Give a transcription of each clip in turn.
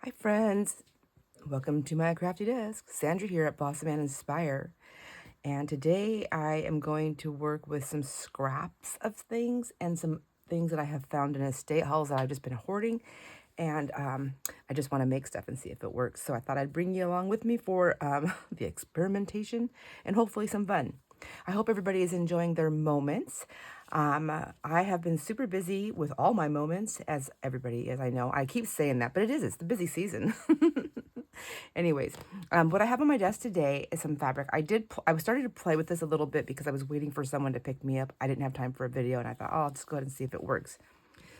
Hi friends, welcome to my crafty desk. Sandra here at Boss Man Inspire. And today I am going to work with some scraps of things and some things that I have found in estate hauls that I've just been hoarding. And I just want to make stuff and see if it works. So I thought I'd bring you along with me for the experimentation and hopefully some fun. I hope everybody is enjoying their moments. I have been super busy with all my moments, as everybody is, I know. I keep saying that, but it's the busy season. Anyways, what I have on my desk today is some fabric. I started to play with this a little bit because I was waiting for someone to pick me up. I didn't have time for a video, and I thought, oh, I'll just go ahead and see if it works.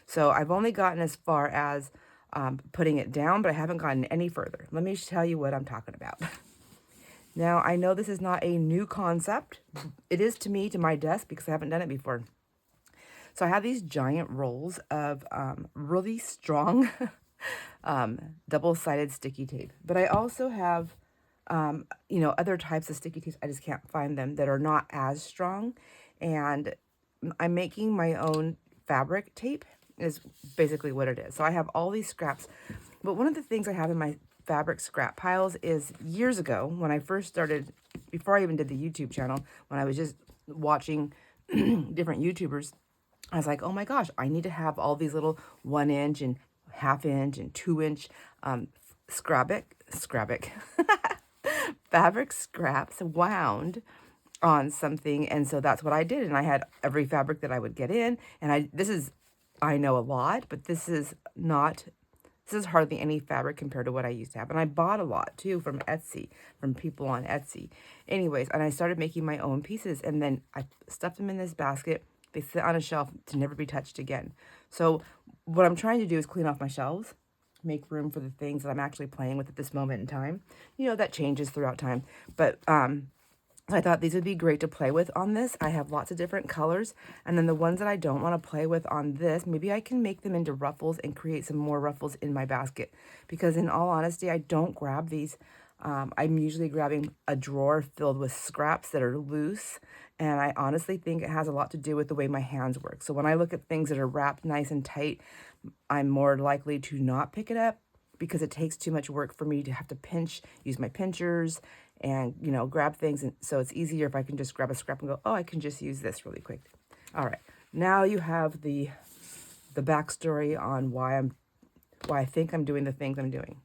So I've only gotten as far as putting it down, but I haven't gotten any further. Let me tell you what I'm talking about. Now, I know this is not a new concept. It is to me, to my desk, because I haven't done it before. So I have these giant rolls of really strong double-sided sticky tape. But I also have, other types of sticky tapes. I just can't find them that are not as strong. And I'm making my own fabric tape is basically what it is. So I have all these scraps. But one of the things I have in my fabric scrap piles is years ago when I first started, before I even did the YouTube channel, when I was just watching different YouTubers, I was like, oh my gosh, I need to have all these little 1 inch and ½ inch and 2 inch fabric scraps wound on something. And so that's what I did. And I had every fabric that I would get in. And I know a lot, but this is hardly any fabric compared to what I used to have. And I bought a lot too from Etsy, from people on Etsy. Anyways, and I started making my own pieces, and then I stuffed them in this basket. They sit on a shelf to never be touched again. So what I'm trying to do is clean off my shelves, make room for the things that I'm actually playing with at this moment in time. You know, that changes throughout time. But I thought these would be great to play with on this. I have lots of different colors. And then the ones that I don't want to play with on this, maybe I can make them into ruffles and create some more ruffles in my basket. Because in all honesty, I don't grab these. I'm usually grabbing a drawer filled with scraps that are loose. And I honestly think it has a lot to do with the way my hands work. So when I look at things that are wrapped nice and tight, I'm more likely to not pick it up because it takes too much work for me to have to use my pinchers and, grab things. And so it's easier if I can just grab a scrap and go, oh, I can just use this really quick. All right. Now you have the backstory on why I think I'm doing the things I'm doing.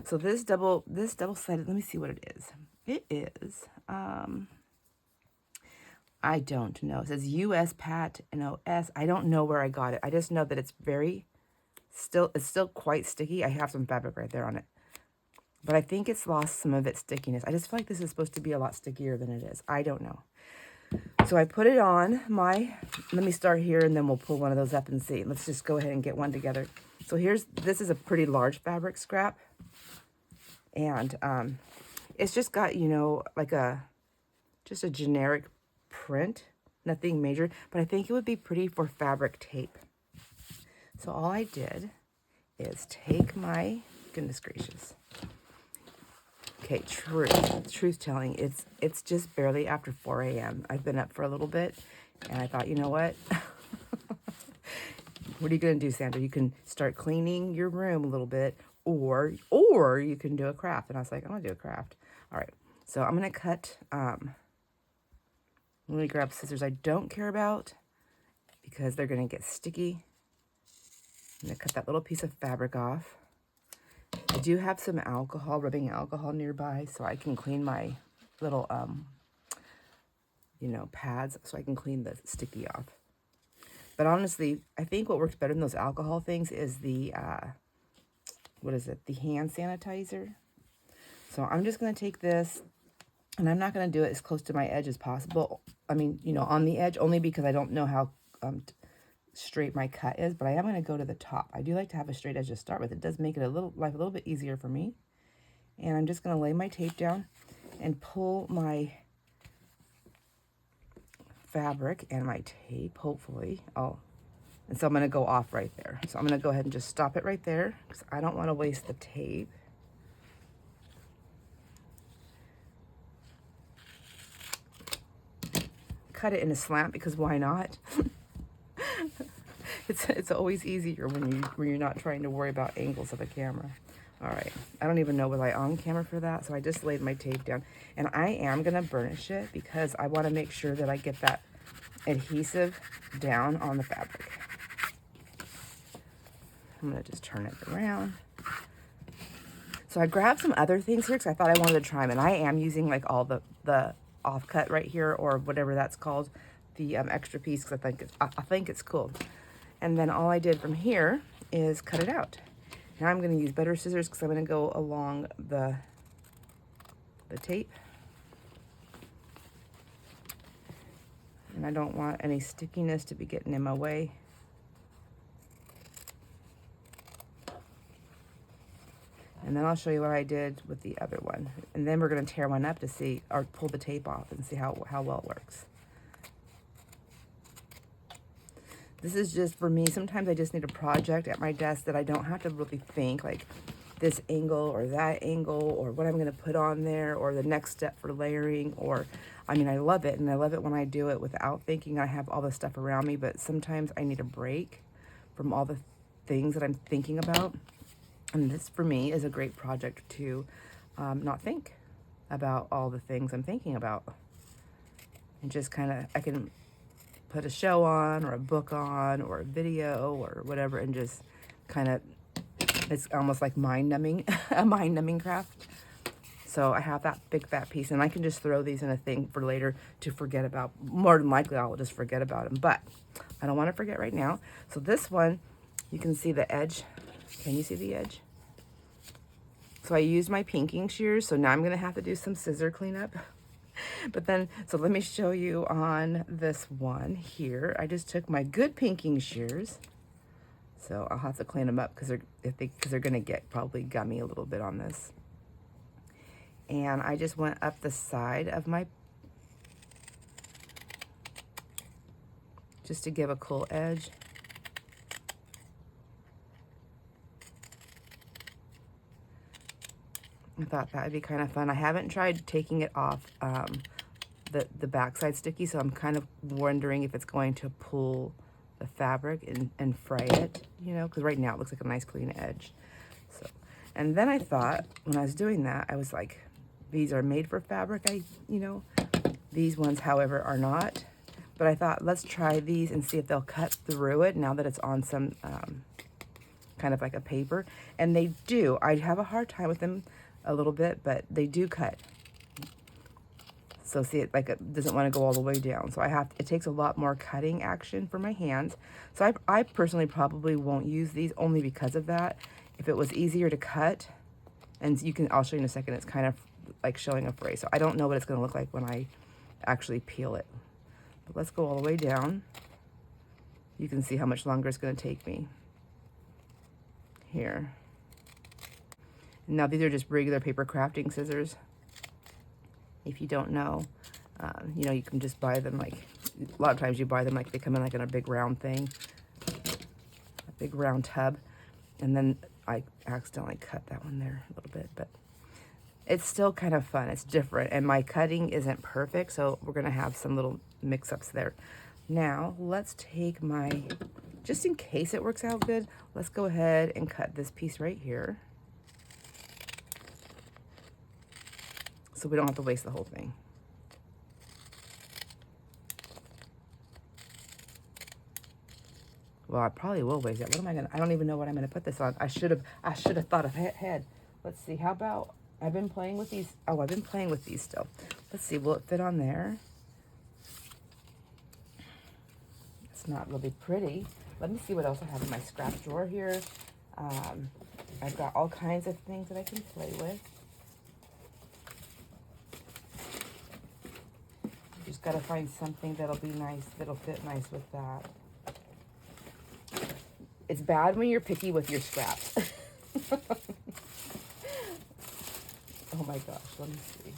So this double-sided, let me see what it is. It is, I don't know. It says US Pat and OS. I don't know where I got it. I just know that it's still quite sticky. I have some fabric right there on it. But I think it's lost some of its stickiness. I just feel like this is supposed to be a lot stickier than it is. I don't know. So I put it on let me start here and then we'll pull one of those up and see. Let's just go ahead and get one together. So this is a pretty large fabric scrap. And it's just got, like just a generic print, nothing major, but I think it would be pretty for fabric tape. So all I did is take my, goodness gracious. Okay, truth telling, it's just barely after 4 a.m. I've been up for a little bit, and I thought, you know what? What are you going to do, Sandra? You can start cleaning your room a little bit, or you can do a craft. And I was like, I'm going to do a craft. All right, so I'm going to cut, let me grab scissors I don't care about because they're going to get sticky. I'm going to cut that little piece of fabric off. I do have some rubbing alcohol nearby, so I can clean my little, pads, so I can clean the sticky off. But honestly, I think what works better than those alcohol things is the, the hand sanitizer. So I'm just going to take this, and I'm not going to do it as close to my edge as possible. I mean, on the edge, only because I don't know how straight my cut is, but I am going to go to the top. I do like to have a straight edge to start with. It does make it life a little bit easier for me. And I'm just going to lay my tape down and pull my fabric and my tape, hopefully. And so I'm going to go off right there. So I'm going to go ahead and just stop it right there because I don't want to waste the tape. Cut it in a slant because why not? It's always easier when you're not trying to worry about angles of a camera. All right, I don't even know was I on camera for that, so I just laid my tape down, and I am gonna burnish it because I want to make sure that I get that adhesive down on the fabric. I'm gonna just turn it around. So I grabbed some other things here because I thought I wanted to try them, and I am using like all the offcut right here, or whatever that's called, the extra piece, because I think it's cool. And then all I did from here is cut it out. Now I'm going to use better scissors because I'm going to go along the tape. And I don't want any stickiness to be getting in my way. And then I'll show you what I did with the other one. And then we're going to tear one up to see, or pull the tape off and see how well it works. This is just for me. Sometimes I just need a project at my desk that I don't have to really think like this angle or that angle or what I'm going to put on there or the next step for layering. Or, I mean, I love it, and I love it when I do it without thinking. I have all the stuff around me, but sometimes I need a break from all the things that I'm thinking about. And this, for me, is a great project to not think about all the things I'm thinking about. And just kind of, I can put a show on or a book on or a video or whatever, and just kind of, it's almost like mind-numbing, a mind-numbing craft. So I have that big fat piece, and I can just throw these in a thing for later to forget about. More than likely, I'll just forget about them, but I don't want to forget right now. So this one, you can see the edge. Can you see the edge? So I used my pinking shears, so now I'm going to have to do some scissor cleanup. But then, so let me show you on this one here. I just took my good pinking shears. So I'll have to clean them up because they're going to get probably gummy a little bit on this. And I just went up the side of my, just to give a cool edge. I thought that would be kind of fun. I haven't tried taking it off the backside sticky, so I'm kind of wondering if it's going to pull the fabric and fray it, you know, because right now it looks like a nice clean edge. So, and then I thought when I was doing that, I was like, these are made for fabric, you know, these ones, however, are not. But I thought, let's try these and see if they'll cut through it now that it's on some kind of like a paper. And they do. I have a hard time with them a little bit, but they do cut. So see, it like it doesn't want to go all the way down. So it takes a lot more cutting action for my hands. So I personally probably won't use these only because of that. If it was easier to cut, and I'll show you in a second, it's kind of like showing a fray. So I don't know what it's going to look like when I actually peel it. But let's go all the way down. You can see how much longer it's going to take me. Here. Now these are just regular paper crafting scissors. If you don't know, you know, you can just buy them like, a lot of times you buy them like they come in like in a big round thing, a big round tub. And then I accidentally cut that one there a little bit, but it's still kind of fun. It's different, and my cutting isn't perfect, so we're gonna have some little mix-ups there. Now let's take just in case it works out good, let's go ahead and cut this piece right here, so we don't have to waste the whole thing. Well, I probably will waste it. What am I gonna? I don't even know what I'm gonna put this on. I should have thought ahead. Let's see. How about, I've been playing with these. Oh, I've been playing with these still. Let's see. Will it fit on there? It's not really pretty. Let me see what else I have in my scrap drawer here. I've got all kinds of things that I can play with. Just got to find something that'll be nice, that'll fit nice with that. It's bad when you're picky with your scraps. Oh my gosh, let me see.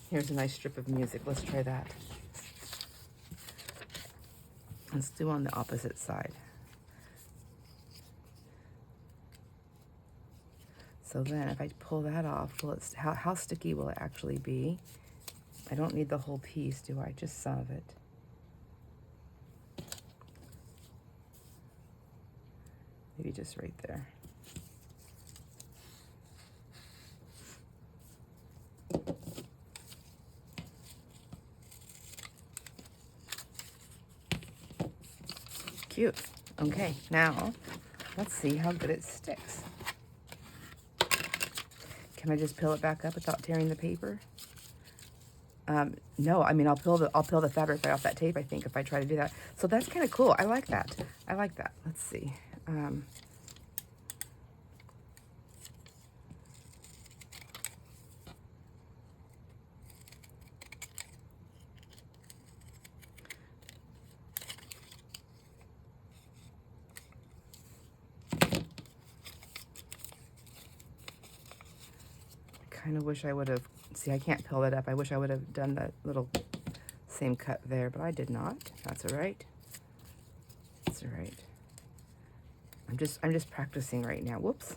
Here's a nice strip of music. Let's try that. Let's do on the opposite side. So then if I pull that off, how sticky will it actually be? I don't need the whole piece, do I? Just some of it. just right there. Cute. Okay, now let's see how good it sticks. Can I just peel it back up without tearing the paper? No, I mean, I'll peel the fabric right off that tape, I think, if I try to do that. So that's kind of cool. I like that. I like that. Let's see. Kind of wish I would have, see, I can't peel it up. I wish I would have done that little same cut there, but I did not. That's all right. That's all right. I'm just practicing right now. Whoops.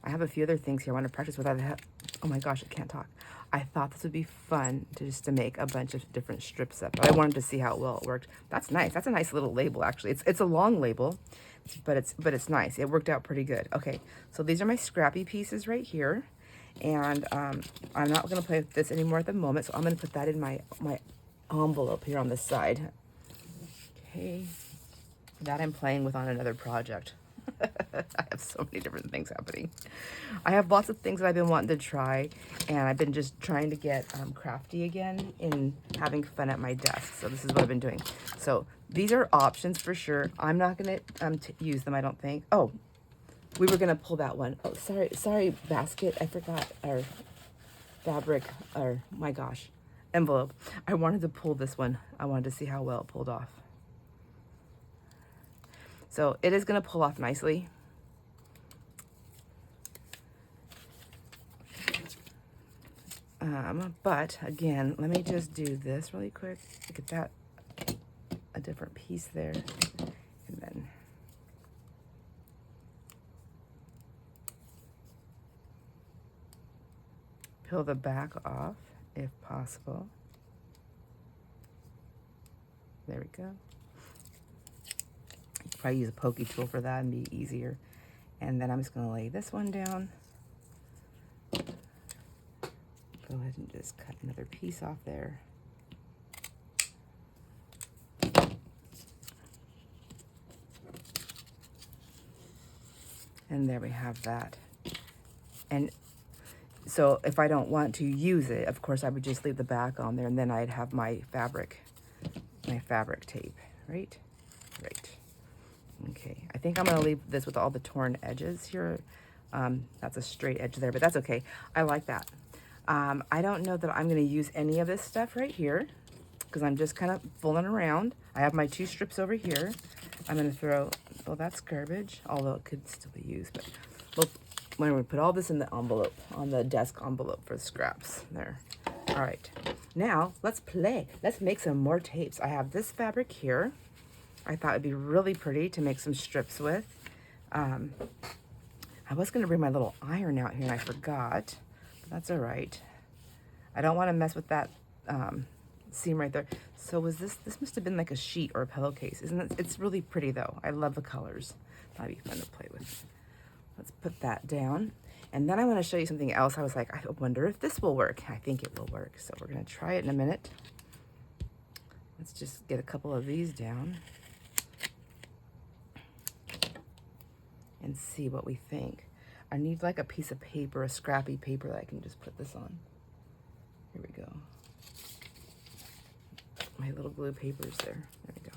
I have a few other things here I want to practice with. Oh my gosh, I can't talk. I thought this would be fun to make a bunch of different strips up, but I wanted to see how well it worked. That's nice. That's a nice little label, actually. It's a long label, but it's nice. It worked out pretty good. Okay, so these are my scrappy pieces right here. And I'm not going to play with this anymore at the moment, so I'm going to put that in my envelope here on the side. Okay, that I'm playing with on another project. I have so many different things happening. I have lots of things that I've been wanting to try, and I've been just trying to get crafty again in having fun at my desk. So this is what I've been doing. So these are options for sure. I'm not going to use them, I don't think. Oh, we were gonna pull that one. Oh, sorry, basket. I forgot our fabric, or my gosh, envelope. I wanted to pull this one. I wanted to see how well it pulled off. So it is gonna pull off nicely. But again, let me just do this really quick. Get that, a different piece there, and then peel the back off if possible. There we go. Probably use a pokey tool for that and be easier. And then I'm just going to lay this one down. Go ahead and just cut another piece off there. And there we have that. And so if I don't want to use it, of course, I would just leave the back on there, and then I'd have my fabric tape, right? Right. Okay, I think I'm gonna leave this with all the torn edges here. That's a straight edge there, but that's okay. I like that. I don't know that I'm gonna use any of this stuff right here because I'm just kind of fooling around. I have my 2 strips over here. I'm gonna throw, well, that's garbage, although it could still be used, but we're gonna put all this in the envelope, on the desk envelope for the scraps there. All right, now let's play. Let's make some more tapes. I have this fabric here. I thought it'd be really pretty to make some strips with. I was gonna bring my little iron out here and I forgot, but that's all right. I don't wanna mess with that seam right there. So was this must have been like a sheet or a pillowcase, isn't it? It's really pretty though. I love the colors. That'd be fun to play with. Let's put that down. And then I wanna show you something else. I was like, I wonder if this will work. I think it will work. So we're gonna try it in a minute. Let's just get a couple of these down and see what we think. I need like a piece of paper, a scrappy paper that I can just put this on. Here we go. My little glue papers there. There we go.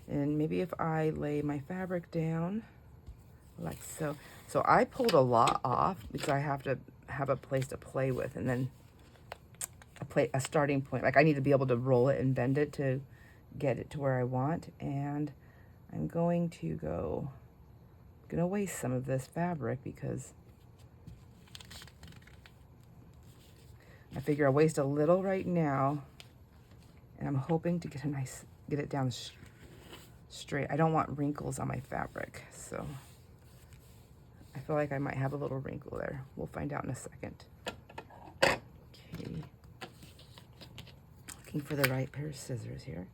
And maybe if I lay my fabric down like so. So I pulled a lot off because I have to have a place to play with, and then a starting point. Like I need to be able to roll it and bend it to get it to where I want. And I'm going to waste some of this fabric because I figure I'll waste a little right now, and I'm hoping to get it down straight. I don't want wrinkles on my fabric, so I feel like I might have a little wrinkle there. We'll find out in a second. Okay. Looking for the right pair of scissors here.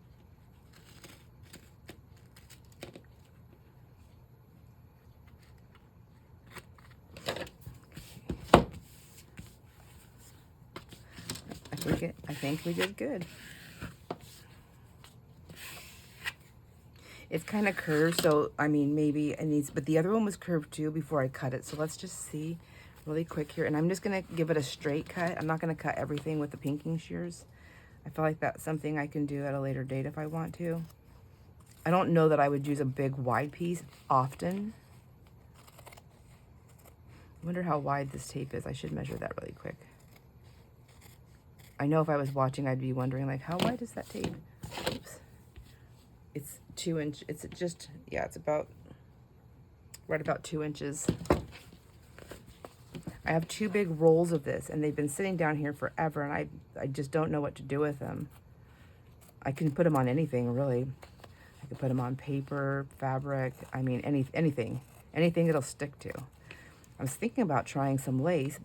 I think we did good. It's kind of curved, so I mean, maybe it needs, but the other one was curved too before I cut it. So let's just see really quick here. And I'm just gonna give it a straight cut. I'm not gonna cut everything with the pinking shears. I feel like that's something I can do at a later date if I want to. I don't know that I would use a big wide piece often. I wonder how wide this tape is. I should measure that really quick. I know if I was watching, I'd be wondering like, how wide is that tape? Oops. It's 2 inch. It's just, yeah, it's about right about 2 inches. I have 2 big rolls of this, and they've been sitting down here forever, and I just don't know what to do with them. I can put them on anything, really. I could put them on paper, fabric, I mean, anything it'll stick to. I was thinking about trying some lace,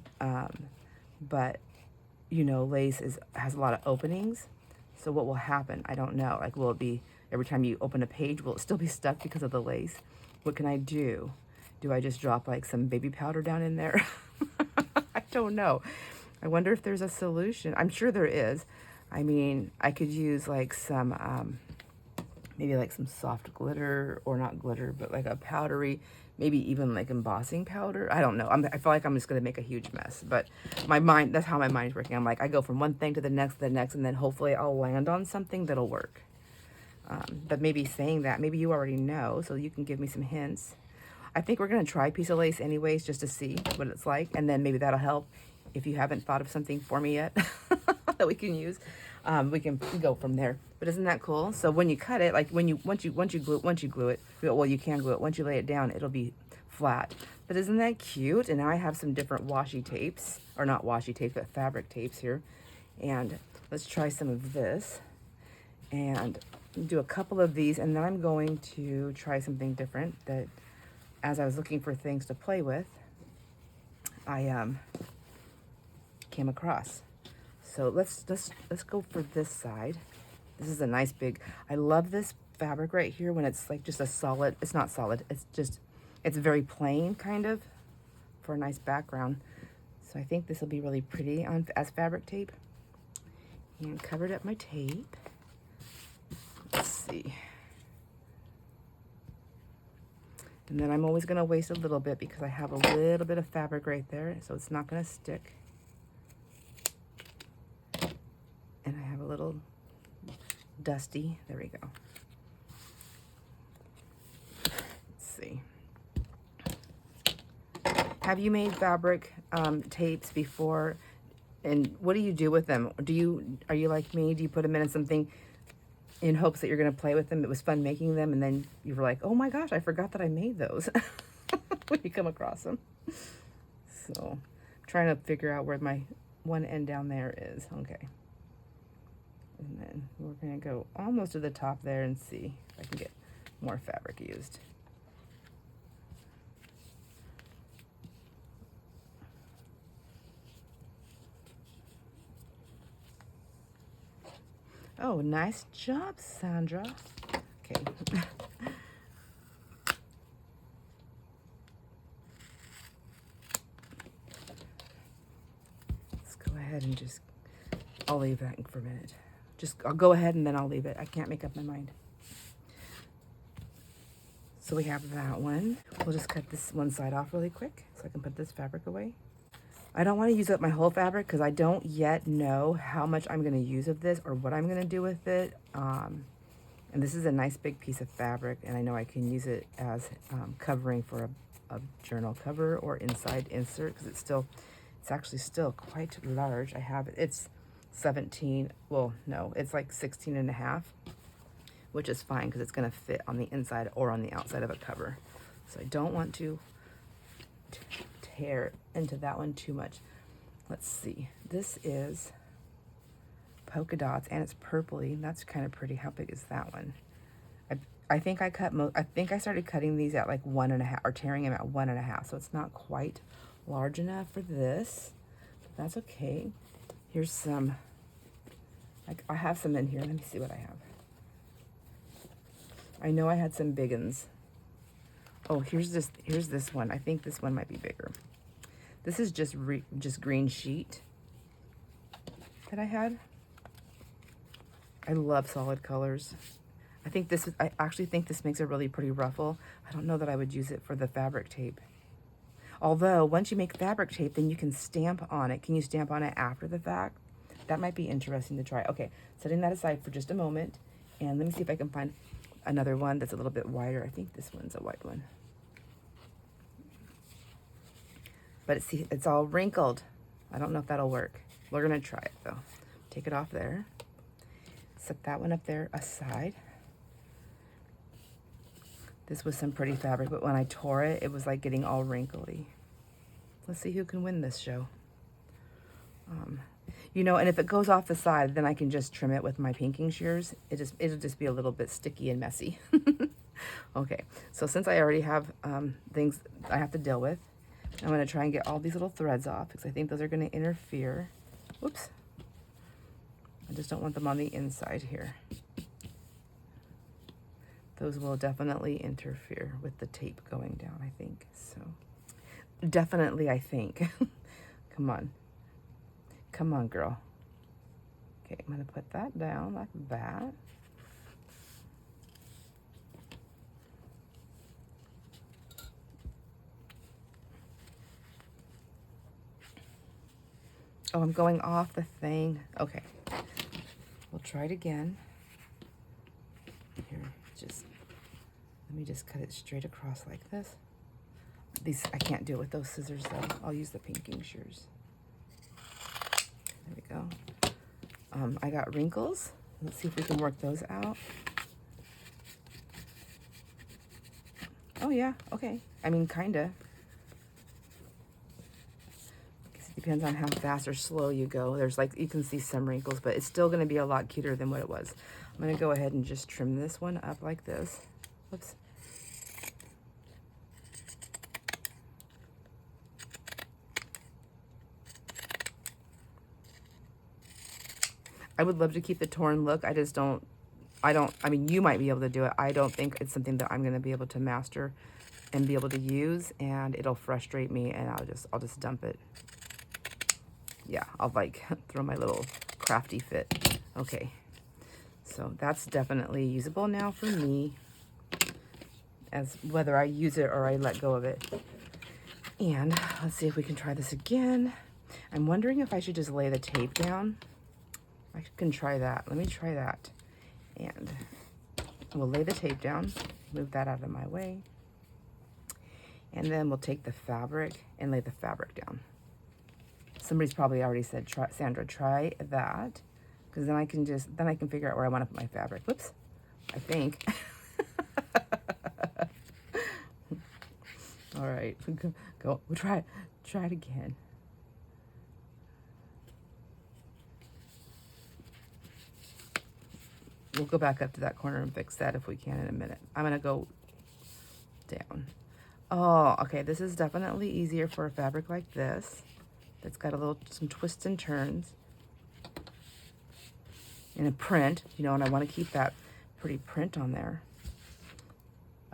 but, you know, lace has a lot of openings, so what will happen? I don't know. Like, will it be, every time you open a page, will it still be stuck because of the lace? What can I do? Do I just drop, like, some baby powder down in there? I don't know. I wonder if there's a solution. I'm sure there is. I mean, I could use like some, maybe like some soft glitter, or not glitter, but like a powdery, maybe even like embossing powder. I don't know. I feel like I'm just going to make a huge mess, but my mind, that's how my mind's working. I'm like, I go from one thing to the next, and then hopefully I'll land on something that'll work. But maybe saying that, maybe you already know, so you can give me some hints. I think we're going to try a piece of lace anyways, just to see what it's like. And then maybe that'll help if you haven't thought of something for me yet that we can use. We can go from there. But isn't that cool? So when you cut it, like once you glue it, well, you can glue it. Once you lay it down, it'll be flat. But isn't that cute? And now I have some different washi tapes, or not washi tapes, but fabric tapes here. And let's try some of this and do a couple of these. And then I'm going to try something different that, as I was looking for things to play with, I came across. So let's go for this side. This is a nice big, I love this fabric right here when it's like just a solid, it's not solid, it's very plain kind of, for a nice background. So I think this will be really pretty as fabric tape. And covered up my tape. Let's see. And then I'm always going to waste a little bit because I have a little bit of fabric right there, so it's not going to stick. And I have a little dusty. There we go. Let's see. Have you made fabric tapes before? And what do you do with them? Are you like me? Do you put them in something in hopes that you're going to play with them? It was fun making them, and then you were like, oh my gosh, I forgot that I made those when you come across them. So I'm trying to figure out where my one end down there is. Okay. And then we're going to go almost to the top there and see if I can get more fabric used. Oh, nice job, Sandra. Okay. Let's go ahead and just, I'll leave that for a minute. I'll go ahead and then I'll leave it. I can't make up my mind. So we have that one. We'll just cut this one side off really quick so I can put this fabric away. I don't want to use up my whole fabric because I don't yet know how much I'm going to use of this or what I'm going to do with it. And this is a nice big piece of fabric, and I know I can use it as covering for a journal cover or inside insert because it's actually still quite large. I have it. It's 17. Well, no, it's like 16 and a half, which is fine because it's going to fit on the inside or on the outside of a cover. So I don't want to tear into that one too much. Let's see. This is polka dots and it's purpley. That's kind of pretty. How big is that one? I think I started cutting these at like 1.5 or tearing them at 1.5. So it's not quite large enough for this. But that's okay. Here's some. I have some in here. Let me see what I have. I know I had some big ones. Oh, here's this one. I think this one might be bigger. This is just green sheet. that I had. I love solid colors. I actually think this makes a really pretty ruffle. I don't know that I would use it for the fabric tape. Although, once you make fabric tape, then you can stamp on it. Can you stamp on it after the fact? That might be interesting to try. Okay, setting that aside for just a moment. And let me see if I can find another one that's a little bit wider. I think this one's a wide one. But see, it's all wrinkled. I don't know if that'll work. We're gonna try it though. Take it off there. Set that one up there aside. This was some pretty fabric, but when I tore it, it was like getting all wrinkly. Let's see who can win this show. You know, and if it goes off the side, then I can just trim it with my pinking shears. It'll just be a little bit sticky and messy. Okay, so since I already have things I have to deal with, I'm gonna try and get all these little threads off because I think those are gonna interfere. Whoops. I just don't want them on the inside here. Those will definitely interfere with the tape going down, I think. So, definitely, I think. Come on. Come on, girl. Okay, I'm going to put that down like that. Oh, I'm going off the thing. Okay. We'll try it again. Here, let me just cut it straight across like this. I can't do it with those scissors though. I'll use the pinking shears. There we go. I got wrinkles. Let's see if we can work those out. Oh yeah, okay. I mean, kinda. It depends on how fast or slow you go. There's like, you can see some wrinkles, but it's still gonna be a lot cuter than what it was. I'm gonna go ahead and just trim this one up like this. Whoops. I would love to keep the torn look. I mean, you might be able to do it. I don't think it's something that I'm going to be able to master and be able to use, and it'll frustrate me, and I'll just dump it. Yeah, I'll like throw my little crafty fit. Okay. So that's definitely usable now for me, as whether I use it or I let go of it. And let's see if we can try this again. I'm wondering if I should just lay the tape down. I can try that. Let me try that. And we'll lay the tape down, move that out of my way. And then we'll take the fabric and lay the fabric down. Somebody's probably already said, Sandra, try that. Because then I can figure out where I want to put my fabric. Whoops, I think. All right, go, we'll try it again. We'll go back up to that corner and fix that if we can in a minute. I'm gonna go down. Oh, okay, this is definitely easier for a fabric like this. That's got some twists and turns. In a print, you know, and I want to keep that pretty print on there.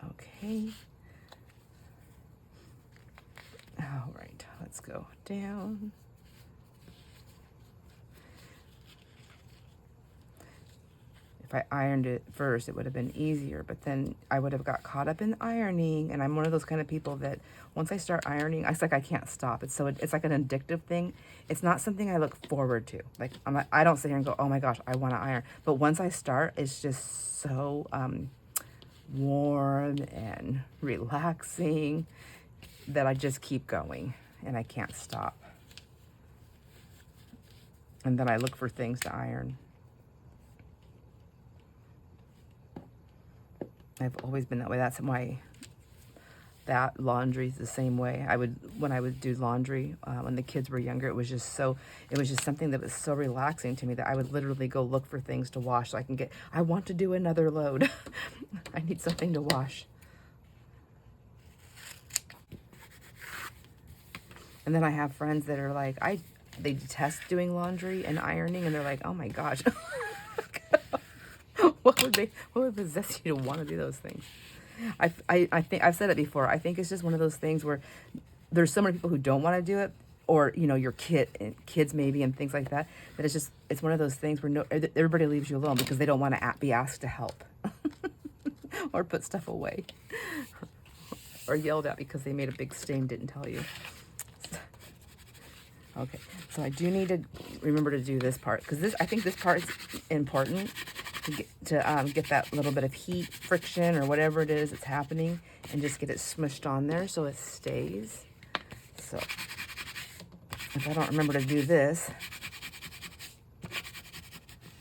Okay. All right, let's go down. If I ironed it first, it would have been easier, but then I would have got caught up in ironing, and I'm one of those kind of people that once I start ironing, it's like I can't stop. It's like an addictive thing. It's not something I look forward to. Like I don't sit here and go, oh my gosh, I want to iron. But once I start, it's just so warm and relaxing that I just keep going, and I can't stop. And then I look for things to iron. I've always been that way. That's why that laundry is the same way. When I would do laundry when the kids were younger, it was just something that was so relaxing to me that I would literally go look for things to wash so I want to do another load. I need something to wash. And then I have friends that are like, they detest doing laundry and ironing, and they're like, oh my gosh. What would possess you to want to do those things? I think I've said it before. I think it's just one of those things where there's so many people who don't want to do it, or you know, your kids maybe, and things like that. That it's just, it's one of those things where everybody leaves you alone because they don't want to be asked to help or put stuff away or yelled at because they made a big stain, didn't tell you. Okay, so I do need to remember to do this part, because I think this part is important to get that little bit of heat, friction, or whatever it is that's happening, and just get it smushed on there so it stays. So if I don't remember to do this,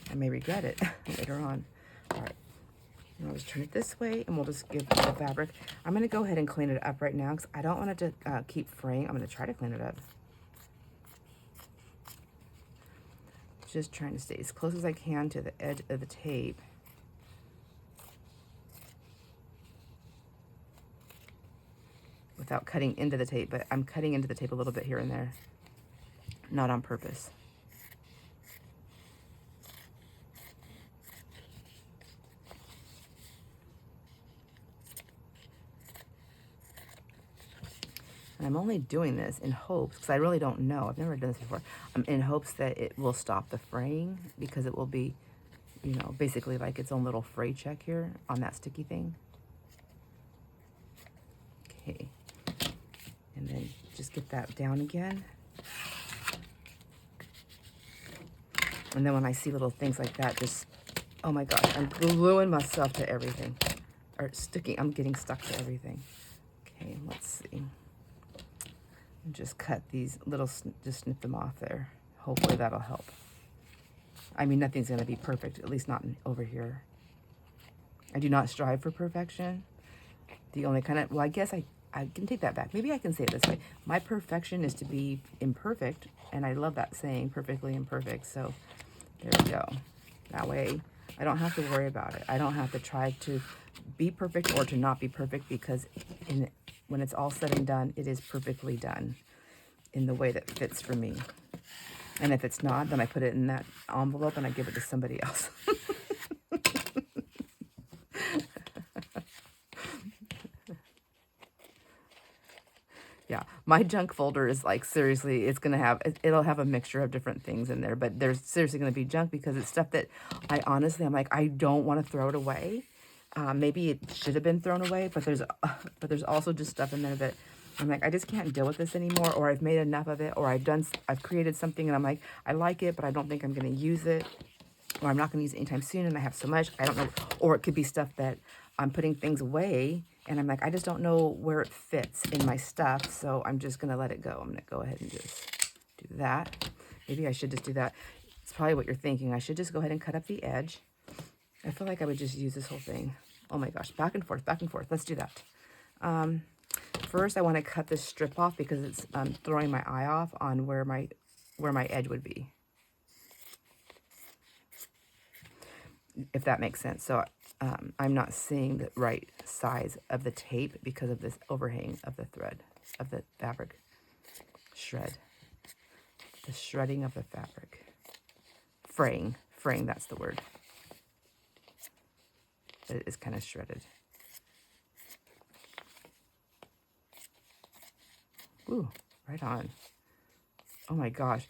I may regret it later on. All right, and I'll just turn it this way, and we'll just give the fabric. I'm going to go ahead and clean it up right now because I don't want it to keep fraying. I'm going to try to clean it up. Just trying to stay as close as I can to the edge of the tape. Without cutting into the tape, but I'm cutting into the tape a little bit here and there. Not on purpose. And I'm only doing this in hopes, because I really don't know. I've never done this before. I'm in hopes that it will stop the fraying, because it will be, you know, basically like its own little fray check here on that sticky thing. Okay. And then just get that down again. And then when I see little things like that, just, oh my gosh, I'm gluing myself to everything. Or sticking, I'm getting stuck to everything. Okay, let's see. And just cut these little, just snip them off there. Hopefully that'll help. I mean, nothing's going to be perfect, at least not over here. I do not strive for perfection. The only kind of, well, I guess I can take that back. Maybe I can say it this way. My perfection is to be imperfect, and I love that saying, perfectly imperfect. So there we go. That way I don't have to worry about it. I don't have to try to be perfect or to not be perfect, because when it's all said and done, it is perfectly done in the way that fits for me. And if it's not, then I put it in that envelope and I give it to somebody else. Yeah, my junk folder is like, seriously, it'll have a mixture of different things in there, but there's seriously going to be junk because it's stuff that I'm like, I don't want to throw it away. Maybe it should have been thrown away, but there's also just stuff in there that I'm like, I just can't deal with this anymore, or I've made enough of it, or I've created something and I'm like, I like it, but I don't think I'm going to use it, or I'm not going to use it anytime soon, and I have so much, I don't know. Or it could be stuff that I'm putting things away, and I'm like, I just don't know where it fits in my stuff, so I'm just going to let it go. I'm going to go ahead and just do that. Maybe I should just do that. It's probably what you're thinking. I should just go ahead and cut up the edge. I feel like I would just use this whole thing. Oh my gosh, back and forth, back and forth. Let's do that. First, I want to cut this strip off because it's throwing my eye off on where my edge would be. If that makes sense. So I'm not seeing the right size of the tape because of this overhang of the thread, of the fabric shred. The shredding of the fabric. Fraying, that's the word. But it is kind of shredded. Ooh, right on. Oh my gosh.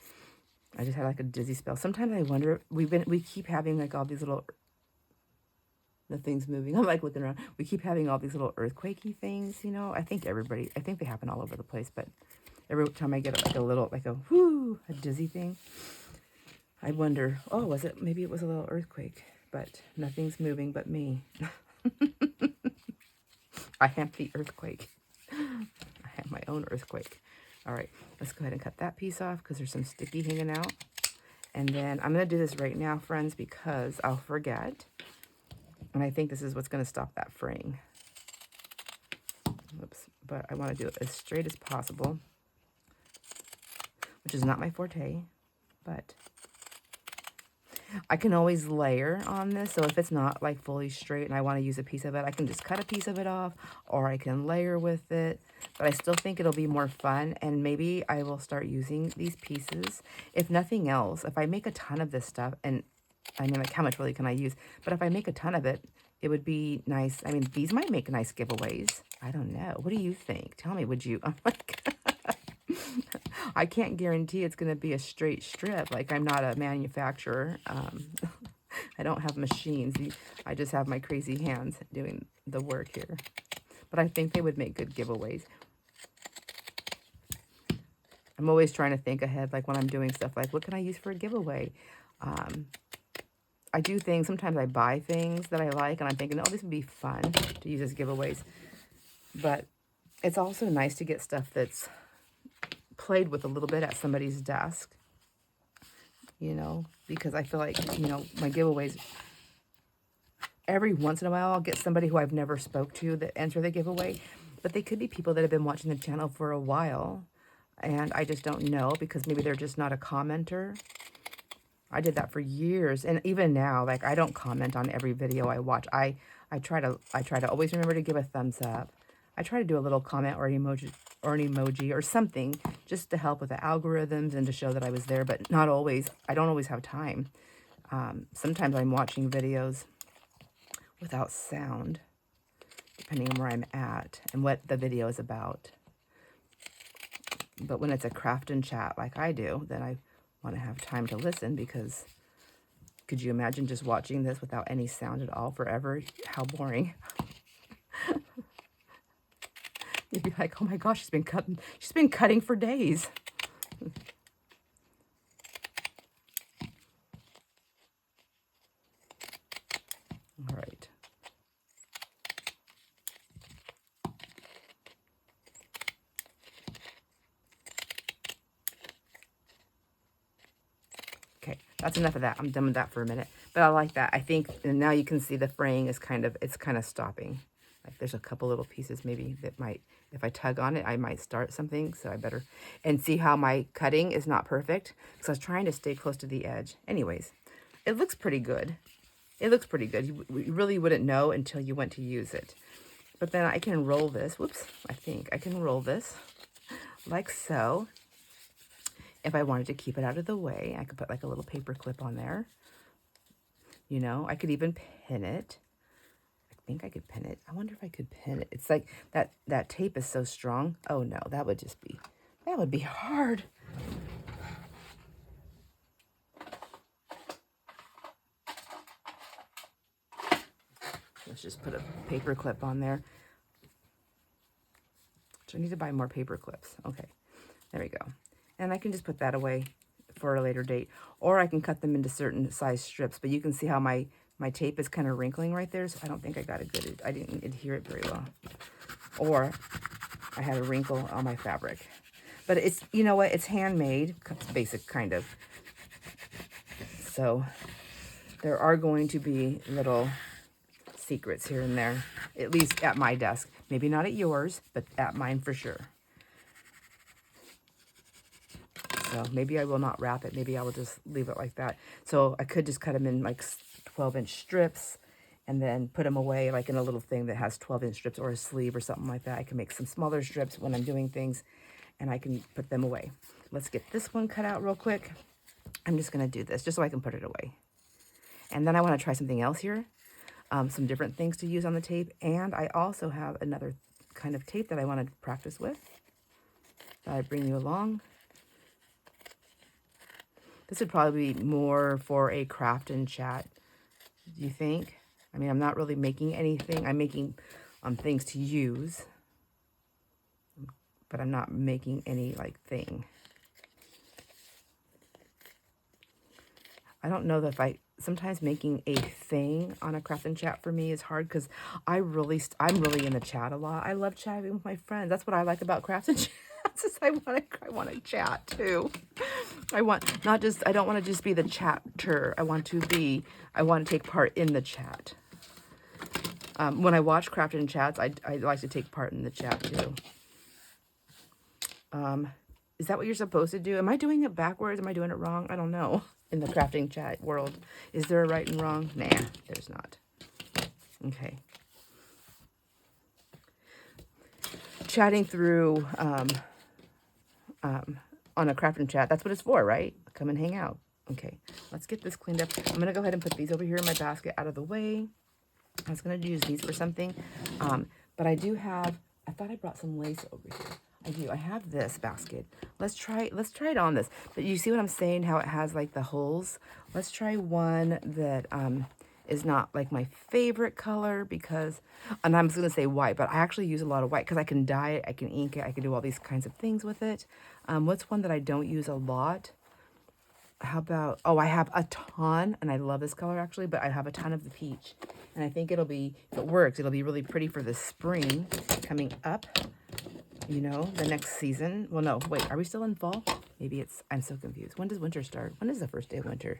I just had like a dizzy spell. Sometimes I wonder, we keep having like all these little, the things moving. I'm like looking around. We keep having all these little earthquakey things, you know. I think they happen all over the place, but every time I get like a dizzy thing, I wonder, oh, maybe it was a little earthquake, but nothing's moving but me. I am the earthquake. I have my own earthquake. All right, let's go ahead and cut that piece off because there's some sticky hanging out. And then I'm going to do this right now, friends, because I'll forget. And I think this is what's going to stop that fraying. Oops, but I want to do it as straight as possible, which is not my forte, but I can always layer on this. So if it's not like fully straight and I want to use a piece of it, I can just cut a piece of it off, or I can layer with it. But I still think it'll be more fun, and maybe I will start using these pieces. If nothing else, if I make a ton of this stuff, and I mean, like, how much really can I use? But if I make a ton of it, it would be nice. I mean, these might make nice giveaways. I don't know. What do you think? Tell me, would you? Oh my God. I can't guarantee it's going to be a straight strip. Like, I'm not a manufacturer. I don't have machines. I just have my crazy hands doing the work here. But I think they would make good giveaways. I'm always trying to think ahead, like when I'm doing stuff, like what can I use for a giveaway? I do things, sometimes I buy things that I like, and I'm thinking, oh, this would be fun to use as giveaways. But it's also nice to get stuff that's played with a little bit at somebody's desk, you know, because I feel like, you know, my giveaways, every once in a while I'll get somebody who I've never spoke to that enter the giveaway, but they could be people that have been watching the channel for a while, and I just don't know because maybe they're just not a commenter. I did that for years, and even now, like, I don't comment on every video I watch. I try to always remember to give a thumbs up. I try to do a little comment or an emoji or something just to help with the algorithms and to show that I was there, but not always. I don't always have time. Sometimes I'm watching videos without sound, depending on where I'm at and what the video is about. But when it's a craft and chat like I do, then I want to have time to listen, because could you imagine just watching this without any sound at all forever? How boring. You'd be like, oh my gosh, she's been cutting for days. All right. Okay, that's enough of that. I'm done with that for a minute. But I like that. I think, and now you can see the fraying is kind of stopping. Like there's a couple little pieces maybe that might, if I tug on it, I might start something. So I better, and see how my cutting is not perfect because I was trying to stay close to the edge. Anyways, it looks pretty good. It looks pretty good. You really wouldn't know until you went to use it. But then I can roll this. Whoops, I think I can roll this like so. If I wanted to keep it out of the way, I could put like a little paper clip on there. You know, I could even pin it. I think I could pin it. I wonder if I could pin it. It's like that tape is so strong. Oh no, that would be hard. Let's just put a paper clip on there. So I need to buy more paper clips. Okay, there we go. And I can just put that away for a later date. Or I can cut them into certain size strips. But you can see how my tape is kind of wrinkling right there. So I don't think I got a good, I didn't adhere it very well. Or I had a wrinkle on my fabric. But it's, you know what, it's handmade, basic kind of. So there are going to be little secrets here and there, at least at my desk. Maybe not at yours, but at mine for sure. So maybe I will not wrap it. Maybe I will just leave it like that. So I could just cut them in like 12-inch strips and then put them away like in a little thing that has 12-inch strips or a sleeve or something like that. I can make some smaller strips when I'm doing things and I can put them away. Let's get this one cut out real quick. I'm just going to do this just so I can put it away. And then I want to try something else here. Some different things to use on the tape. And I also have another kind of tape that I want to practice with. That I bring you along. This would probably be more for a craft and chat, do you think? I mean, I'm not really making anything. I'm making things to use, but I'm not making any, like, thing. I don't know that sometimes making a thing on a craft and chat for me is hard because I'm really in the chat a lot. I love chatting with my friends. That's what I like about craft and chat. I want to chat too. I don't want to just be the chatter. I want to take part in the chat. When I watch craft and chats, I like to take part in the chat too. Is that what you're supposed to do? Am I doing it backwards? Am I doing it wrong? I don't know. In the crafting chat world, is there a right and wrong? Nah, there's not. Okay. Chatting through on a craft and chat, that's what it's for, right? Come and hang out. Okay, let's get this cleaned up. I'm going to go ahead and put these over here in my basket out of the way. I was going to use these for something, but I thought I brought some lace over here. I do. I have this basket. Let's try it on this. But you see what I'm saying? How it has like the holes? Let's try one that is not like my favorite color because, and I'm just gonna say white, but I actually use a lot of white because I can dye it, I can ink it, I can do all these kinds of things with it. What's one that I don't use a lot? How about, oh, I have a ton, and I love this color actually, but I have a ton of the peach. And I think it'll be, if it works, it'll be really pretty for the spring coming up, you know, the next season. Well, no, wait, are we still in fall? Maybe it's, I'm so confused. When does winter start? When is the first day of winter?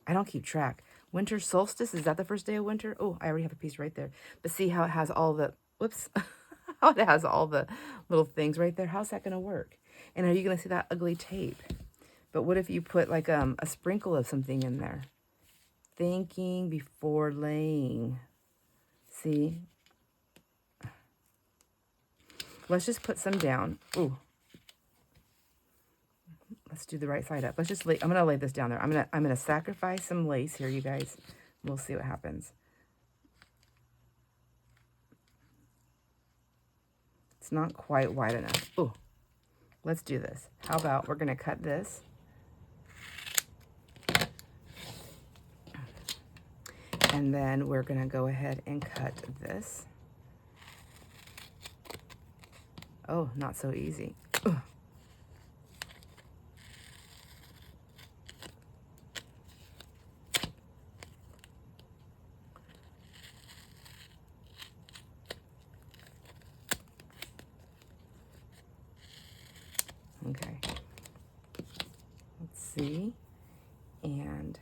I don't keep track. Winter solstice, is that the first day of winter? Oh, I already have a piece right there. But see how it has all the, whoops, how it has all the little things right there? How's that going to work? And are you going to see that ugly tape? But what if you put like a sprinkle of something in there? Thinking before laying. See? Let's just put some down. Ooh. Let's do the right side up. Let's just lay, I'm going to lay this down there. I'm going to sacrifice some lace here, you guys. We'll see what happens. It's not quite wide enough. Ooh. Let's do this. How about we're going to cut this. And then we're going to go ahead and cut this. Oh, not so easy. Ugh. Okay. Let's see. And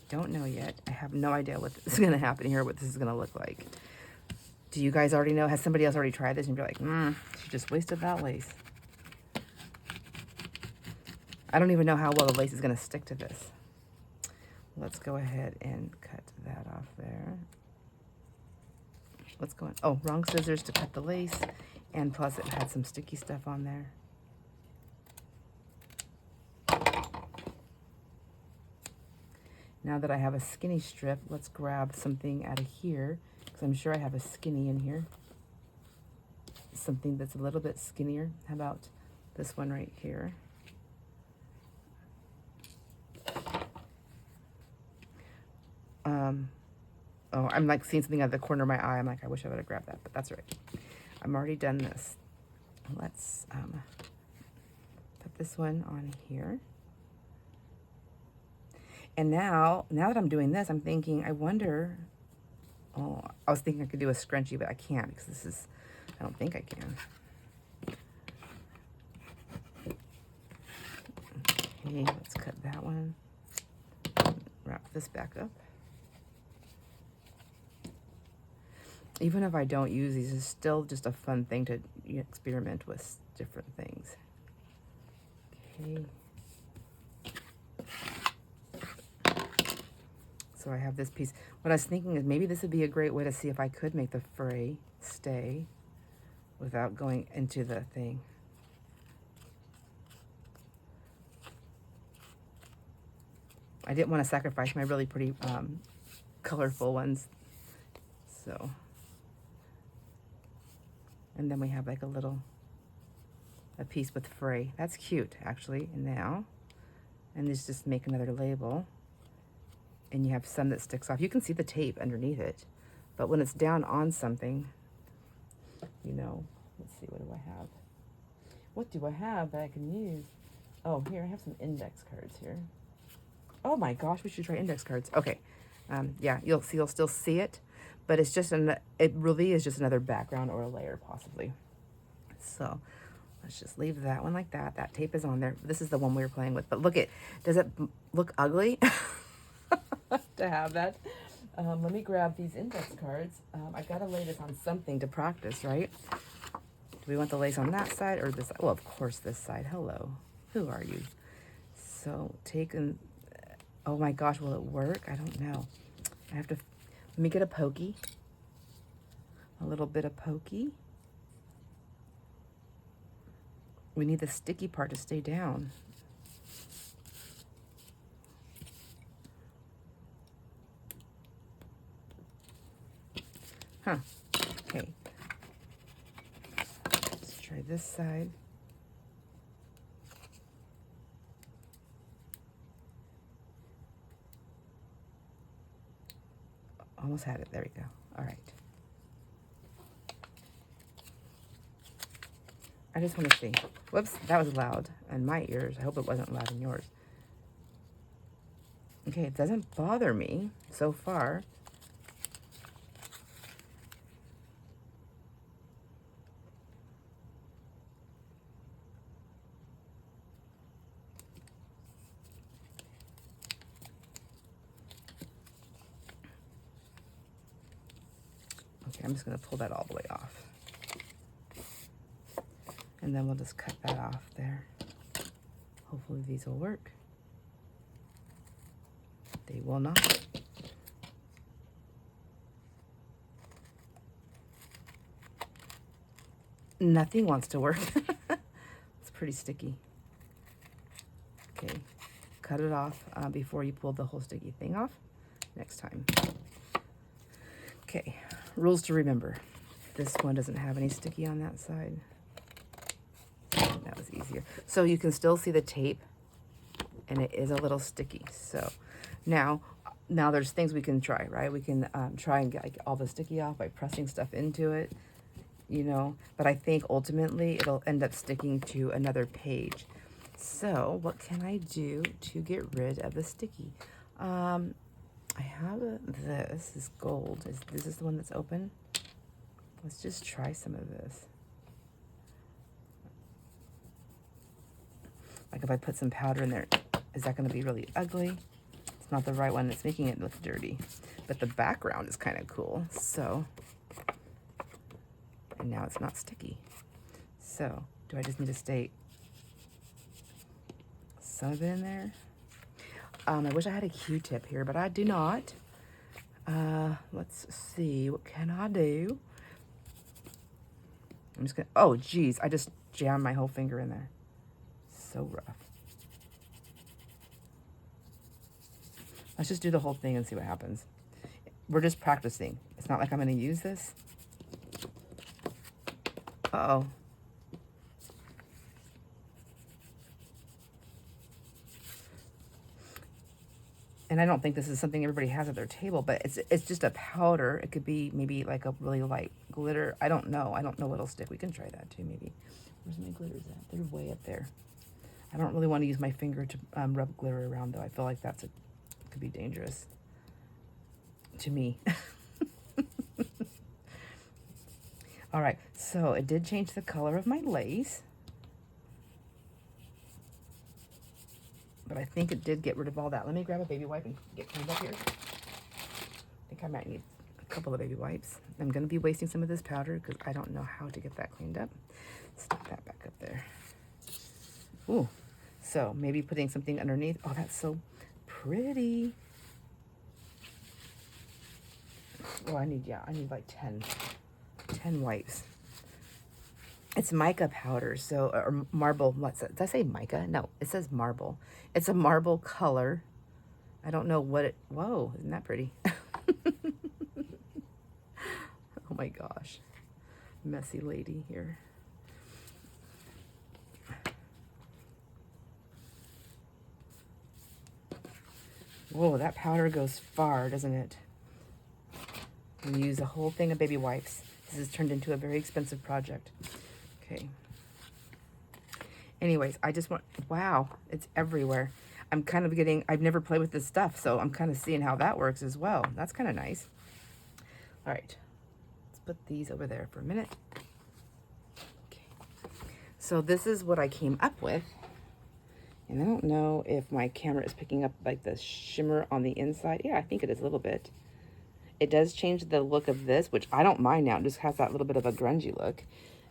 don't know yet. I have no idea what is going to happen here, what this is going to look like. Do you guys already know? Has somebody else already tried this and be like, she just wasted that lace? I don't even know how well the lace is going to stick to this. Let's go ahead and cut that off there. What's going on? Oh, wrong scissors to cut the lace. And plus it had some sticky stuff on there. Now that I have a skinny strip, let's grab something out of here, because I'm sure I have a skinny in here. Something that's a little bit skinnier. How about this one right here? Oh, I'm like seeing something out of the corner of my eye. I'm like, I wish I would have grabbed that, but that's all right. I'm already done this. Let's put this one on here. And now that I'm doing this, I'm thinking, I wonder, oh, I was thinking I could do a scrunchie, but I can't because this is, I don't think I can. Okay, let's cut that one. Wrap this back up. Even if I don't use these, it's still just a fun thing to experiment with different things. Okay. So I have this piece. What I was thinking is maybe this would be a great way to see if I could make the fray stay without going into the thing. I didn't want to sacrifice my really pretty colorful ones. So, and then we have like a piece with fray. That's cute, actually. And now, and just make another label. And you have some that sticks off. You can see the tape underneath it. But when it's down on something, you know, let's see, what do I have? What do I have that I can use? Oh, here, I have some index cards here. Oh my gosh, we should try index cards. Okay, yeah, you'll still see it, but it's just, it really is just another background or a layer possibly. So let's just leave that one like that. That tape is on there. This is the one we were playing with, but does it look ugly? To have that. Let me grab these index cards. I gotta lay this on something to practice, right? Do we want the lace on that side or this side? Well, of course this side. Hello, who are you? So oh my gosh, will it work? I don't know. I have to, let me get a pokey. A little bit of pokey. We need the sticky part to stay down. Huh. Okay. Let's try this side. Almost had it. There we go. All right. I just want to see. Whoops, that was loud in my ears. I hope it wasn't loud in yours. Okay, it doesn't bother me so far. Okay, I'm just going to pull that all the way off. And then we'll just cut that off there. Hopefully these will work. They will not. Nothing wants to work. It's pretty sticky. Okay, cut it off before you pull the whole sticky thing off next time. Okay, rules to remember. This one doesn't have any sticky on that side. That was easier. So you can still see the tape, and it is a little sticky. So now there's things we can try, right? We can try and get like all the sticky off by pressing stuff into it, you know, but I think ultimately it'll end up sticking to another page. So what can I do to get rid of the sticky? I have this is gold. This is the one that's open. Let's just try some of this. Like if I put some powder in there, is that going to be really ugly? It's not the right one. It's making it look dirty. But the background is kind of cool. So, and now it's not sticky. So, do I just need to stay some of it in there? I wish I had a Q-tip here, but I do not. Let's see. What can I do? I'm just going to, oh, geez. I just jammed my whole finger in there. So rough. Let's just do the whole thing and see what happens. We're just practicing. It's not like I'm going to use this. Uh-oh. And I don't think this is something everybody has at their table, but it's just a powder. It could be maybe like a really light glitter. I don't know. I don't know what'll stick. We can try that too, maybe. Where's my glitters at? They're way up there. I don't really want to use my finger to rub glitter around, though. I feel like could be dangerous to me. All right, so it did change the color of my lace. But I think it did get rid of all that. Let me grab a baby wipe and get cleaned up here. I think I might need a couple of baby wipes. I'm going to be wasting some of this powder because I don't know how to get that cleaned up. Stick that back up there. Ooh, so maybe putting something underneath. Oh, that's so pretty. Oh, I need like 10 wipes. It's mica powder, so, or marble, what's it? Did I say mica? No, it says marble. It's a marble color. I don't know what it, whoa, isn't that pretty? Oh my gosh. Messy lady here. Whoa, that powder goes far, doesn't it? We use a whole thing of baby wipes. This has turned into a very expensive project. Okay. Anyways, I just want, wow, it's everywhere. I'm kind of getting, I've never played with this stuff, so I'm kind of seeing how that works as well. That's kind of nice. All right, let's put these over there for a minute. Okay. So this is what I came up with. And I don't know if my camera is picking up like the shimmer on the inside. Yeah, I think it is a little bit. It does change the look of this, which I don't mind now. It just has that little bit of a grungy look.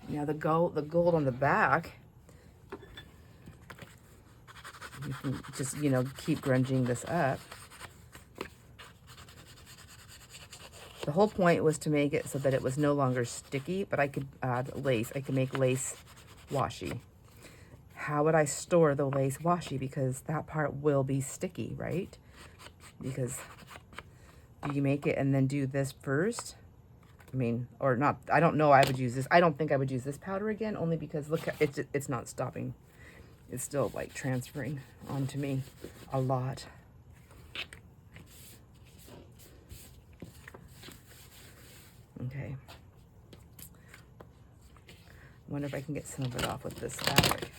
Now the gold on the back, you can just, you know, keep grunging this up. The whole point was to make it so that it was no longer sticky, but I could add lace. I could make lace washi. how would I store the lace washi? Because that part will be sticky, right? Because do you make it and then do this first? I mean, or not, I don't know, I would use this. I don't think I would use this powder again, only because look, it's not stopping. It's still like transferring onto me a lot. Okay. I wonder if I can get some of it off with this fabric.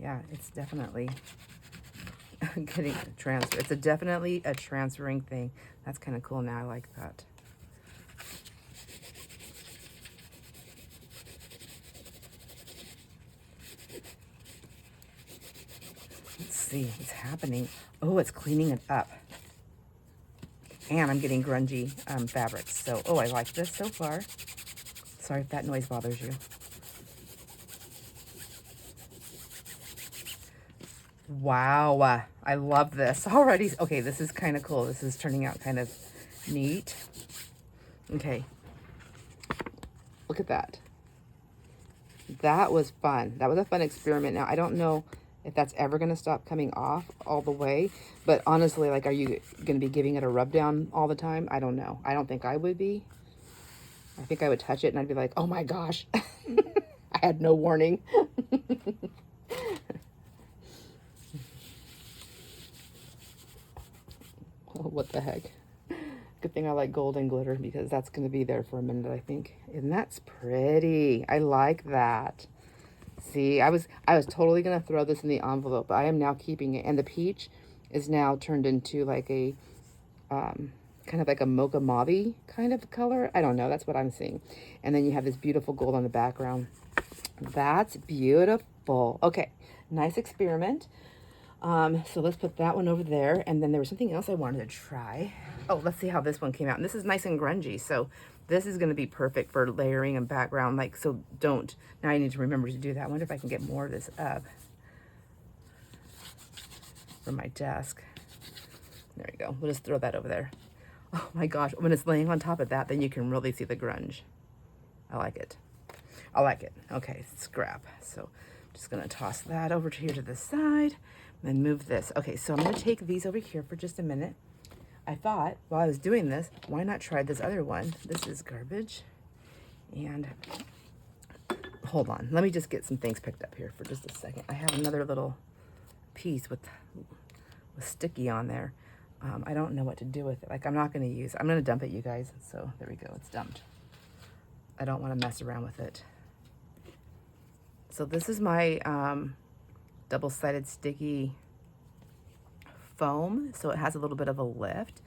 Yeah, it's definitely getting transfer. It's definitely a transferring thing. That's kind of cool now. I like that. Let's see what's happening. Oh, it's cleaning it up. And I'm getting grungy fabrics. So, oh, I like this so far. Sorry if that noise bothers you. Wow, I love this already. Okay, this is kind of cool. This is turning out kind of neat. Okay, look at that. That was fun. That was a fun experiment. Now, I don't know if that's ever going to stop coming off all the way, but honestly, like, are you going to be giving it a rub down all the time? I don't know. I don't think I would be. I think I would touch it and I'd be like, oh my gosh, I had no warning. What the heck? Good thing I like gold and glitter because that's going to be there for a minute, I think. And that's pretty. I like that. See, I was totally going to throw this in the envelope, but I am now keeping it. And the peach is now turned into like a kind of like a mocha mauve kind of color. I don't know. That's what I'm seeing. And then you have this beautiful gold on the background. That's beautiful. Okay, nice experiment. So let's put that one over there. And then there was something else I wanted to try. Oh, let's see how this one came out. And this is nice and grungy. So this is going to be perfect for layering and background. Like, so don't, now I need to remember to do that. I wonder if I can get more of this up from my desk. There we go. We'll just throw that over there. Oh my gosh. When it's laying on top of that, then you can really see the grunge. I like it. I like it. Okay, scrap. So just going to toss that over to here to the side. And move this. Okay, so I'm going to take these over here for just a minute. I thought while I was doing this, why not try this other one? This is garbage. And hold on. Let me just get some things picked up here for just a second. I have another little piece with sticky on there. I don't know what to do with it. Like, I'm not going to use it. I'm going to dump it, you guys. So there we go. It's dumped. I don't want to mess around with it. So this is my double-sided sticky foam, so it has a little bit of a lift,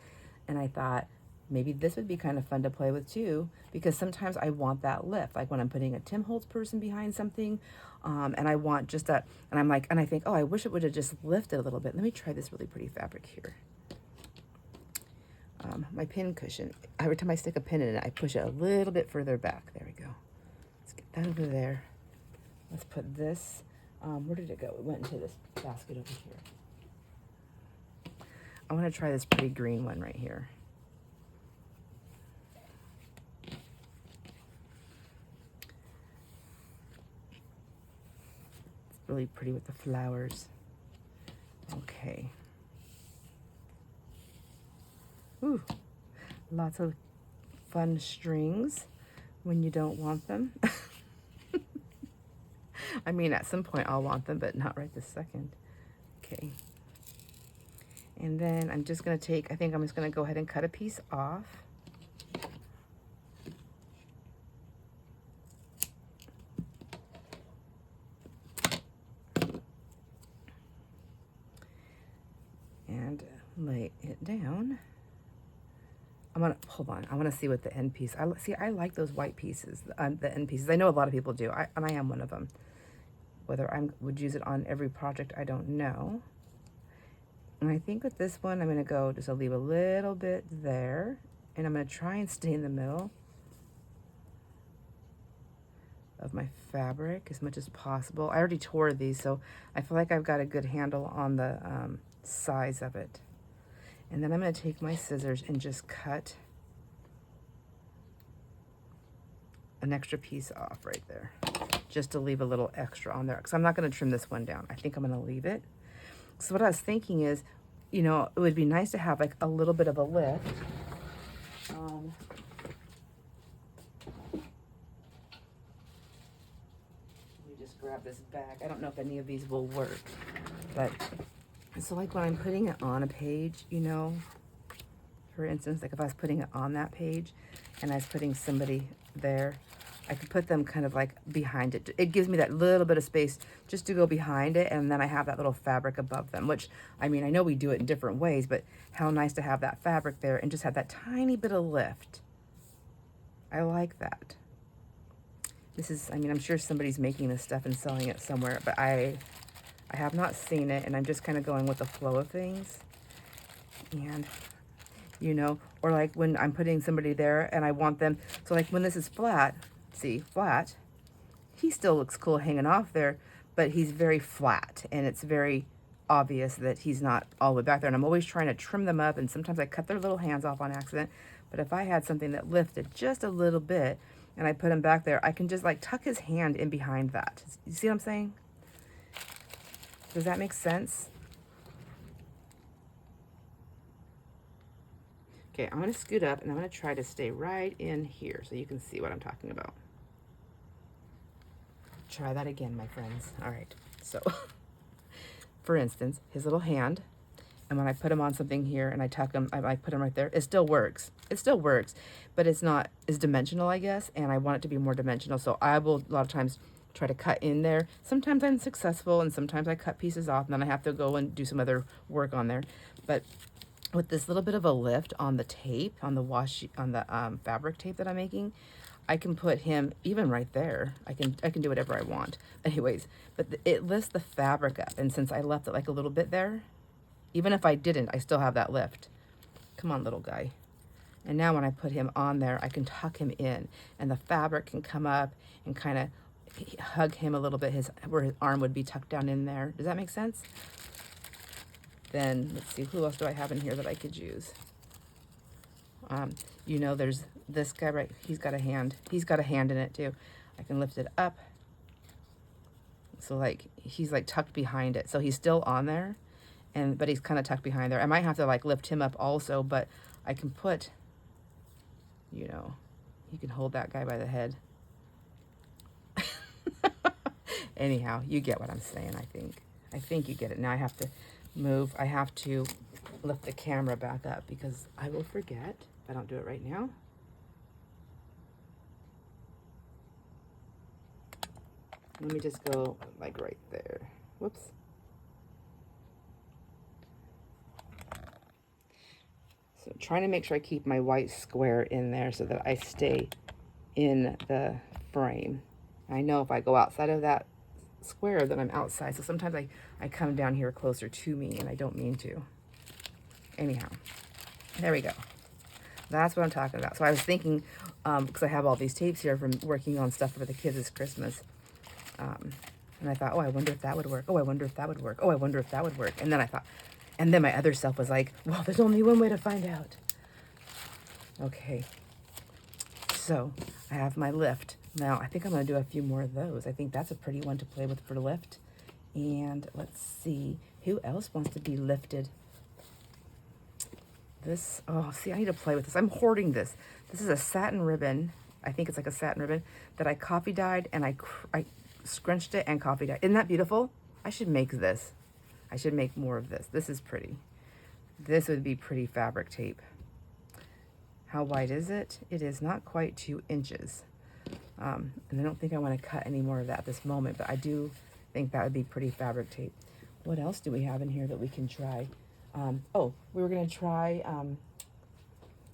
and I thought maybe this would be kind of fun to play with too, because sometimes I want that lift, like when I'm putting a Tim Holtz person behind something, and I want just that, and I'm like, and I think, oh, I wish it would have just lifted a little bit. Let me try this really pretty fabric here. My pin cushion, every time I stick a pin in it, I push it a little bit further back. There we go. Let's get that over there. Let's put this, where did it go? It went into this basket over here. I want to try this pretty green one right here. It's really pretty with the flowers. Okay. Ooh, lots of fun strings when you don't want them. I mean, at some point I'll want them, but not right this second. Okay. And then I'm just going to take, I think I'm just going to go ahead and cut a piece off. And lay it down. I'm going to, hold on, I want to see what the end piece, I like those white pieces, the end pieces. I know a lot of people do, and I am one of them. Whether I would use it on every project, I don't know. And I think with this one, I'm going to go, just I'll leave a little bit there. And I'm going to try and stay in the middle of my fabric as much as possible. I already tore these, so I feel like I've got a good handle on the size of it. And then I'm going to take my scissors and just cut an extra piece off right there, just to leave a little extra on there, because I'm not going to trim this one down. I think I'm going to leave it. So what I was thinking is, you know, it would be nice to have like a little bit of a lift. Let me just grab this bag. I don't know if any of these will work, but so like when I'm putting it on a page, you know, for instance, like if I was putting it on that page and I was putting somebody there, I could put them kind of like behind it. It gives me that little bit of space just to go behind it, and then I have that little fabric above them, which, I mean, I know we do it in different ways, but how nice to have that fabric there and just have that tiny bit of lift. I like that. This is, I mean, I'm sure somebody's making this stuff and selling it somewhere, but I have not seen it, and I'm just kind of going with the flow of things. And, you know, or like when I'm putting somebody there and I want them, so like when this is flat, see, flat, he still looks cool hanging off there, but he's very flat, and it's very obvious that he's not all the way back there. And I'm always trying to trim them up, and sometimes I cut their little hands off on accident. But if I had something that lifted just a little bit and I put him back there, I can just like tuck his hand in behind that. You see what I'm saying? Does that make sense? Okay, I'm going to scoot up, and I'm going to try to stay right in here so you can see what I'm talking about. Try that again, my friends. All right, so for instance, his little hand, and when I put him on something here and I tuck him, I put him right there, it still works. It still works, but it's not as dimensional, I guess, and I want it to be more dimensional, so I will a lot of times try to cut in there. Sometimes I'm successful, and sometimes I cut pieces off, and then I have to go and do some other work on there. But with this little bit of a lift on the tape, on the fabric tape that I'm making, I can put him even right there. I can do whatever I want. Anyways, but it lifts the fabric up, and since I left it like a little bit there, even if I didn't, I still have that lift. Come on, little guy. And now when I put him on there, I can tuck him in, and the fabric can come up and kind of hug him a little bit, where his arm would be tucked down in there. Does that make sense? Then let's see, who else do I have in here that I could use? You know, there's this guy, right? He's got a hand in it too. I can lift it up. So like, he's like tucked behind it. So he's still on there, but he's kind of tucked behind there. I might have to like lift him up also, but I can put, you know, you can hold that guy by the head. Anyhow, you get what I'm saying, I think. I think you get it. Now I have to move. I have to lift the camera back up because I will forget if I don't do it right now. Let me just go like right there. Whoops. So trying to make sure I keep my white square in there so that I stay in the frame. I know if I go outside of that square, then I'm outside. So sometimes I come down here closer to me, and I don't mean to. Anyhow, there we go. That's what I'm talking about. So I was thinking, because I have all these tapes here from working on stuff for the kids this Christmas. And I thought, oh, I wonder if that would work. Oh, I wonder if that would work. Oh, I wonder if that would work. And then I thought, and then my other self was like, well, there's only one way to find out. Okay. So I have my lift. Now, I think I'm going to do a few more of those. I think that's a pretty one to play with for lift. And let's see, who else wants to be lifted? This, oh, see, I need to play with this. I'm hoarding this. This is a satin ribbon. I think it's like a satin ribbon that I coffee dyed, and I scrunched it and coffee dyed. Isn't that beautiful? I should make this. I should make more of this. This is pretty. This would be pretty fabric tape. How wide is it? It is not quite 2 inches. And I don't think I want to cut any more of that at this moment, but I do think that would be pretty fabric tape. What else do we have in here that we can try? Oh, we were going to try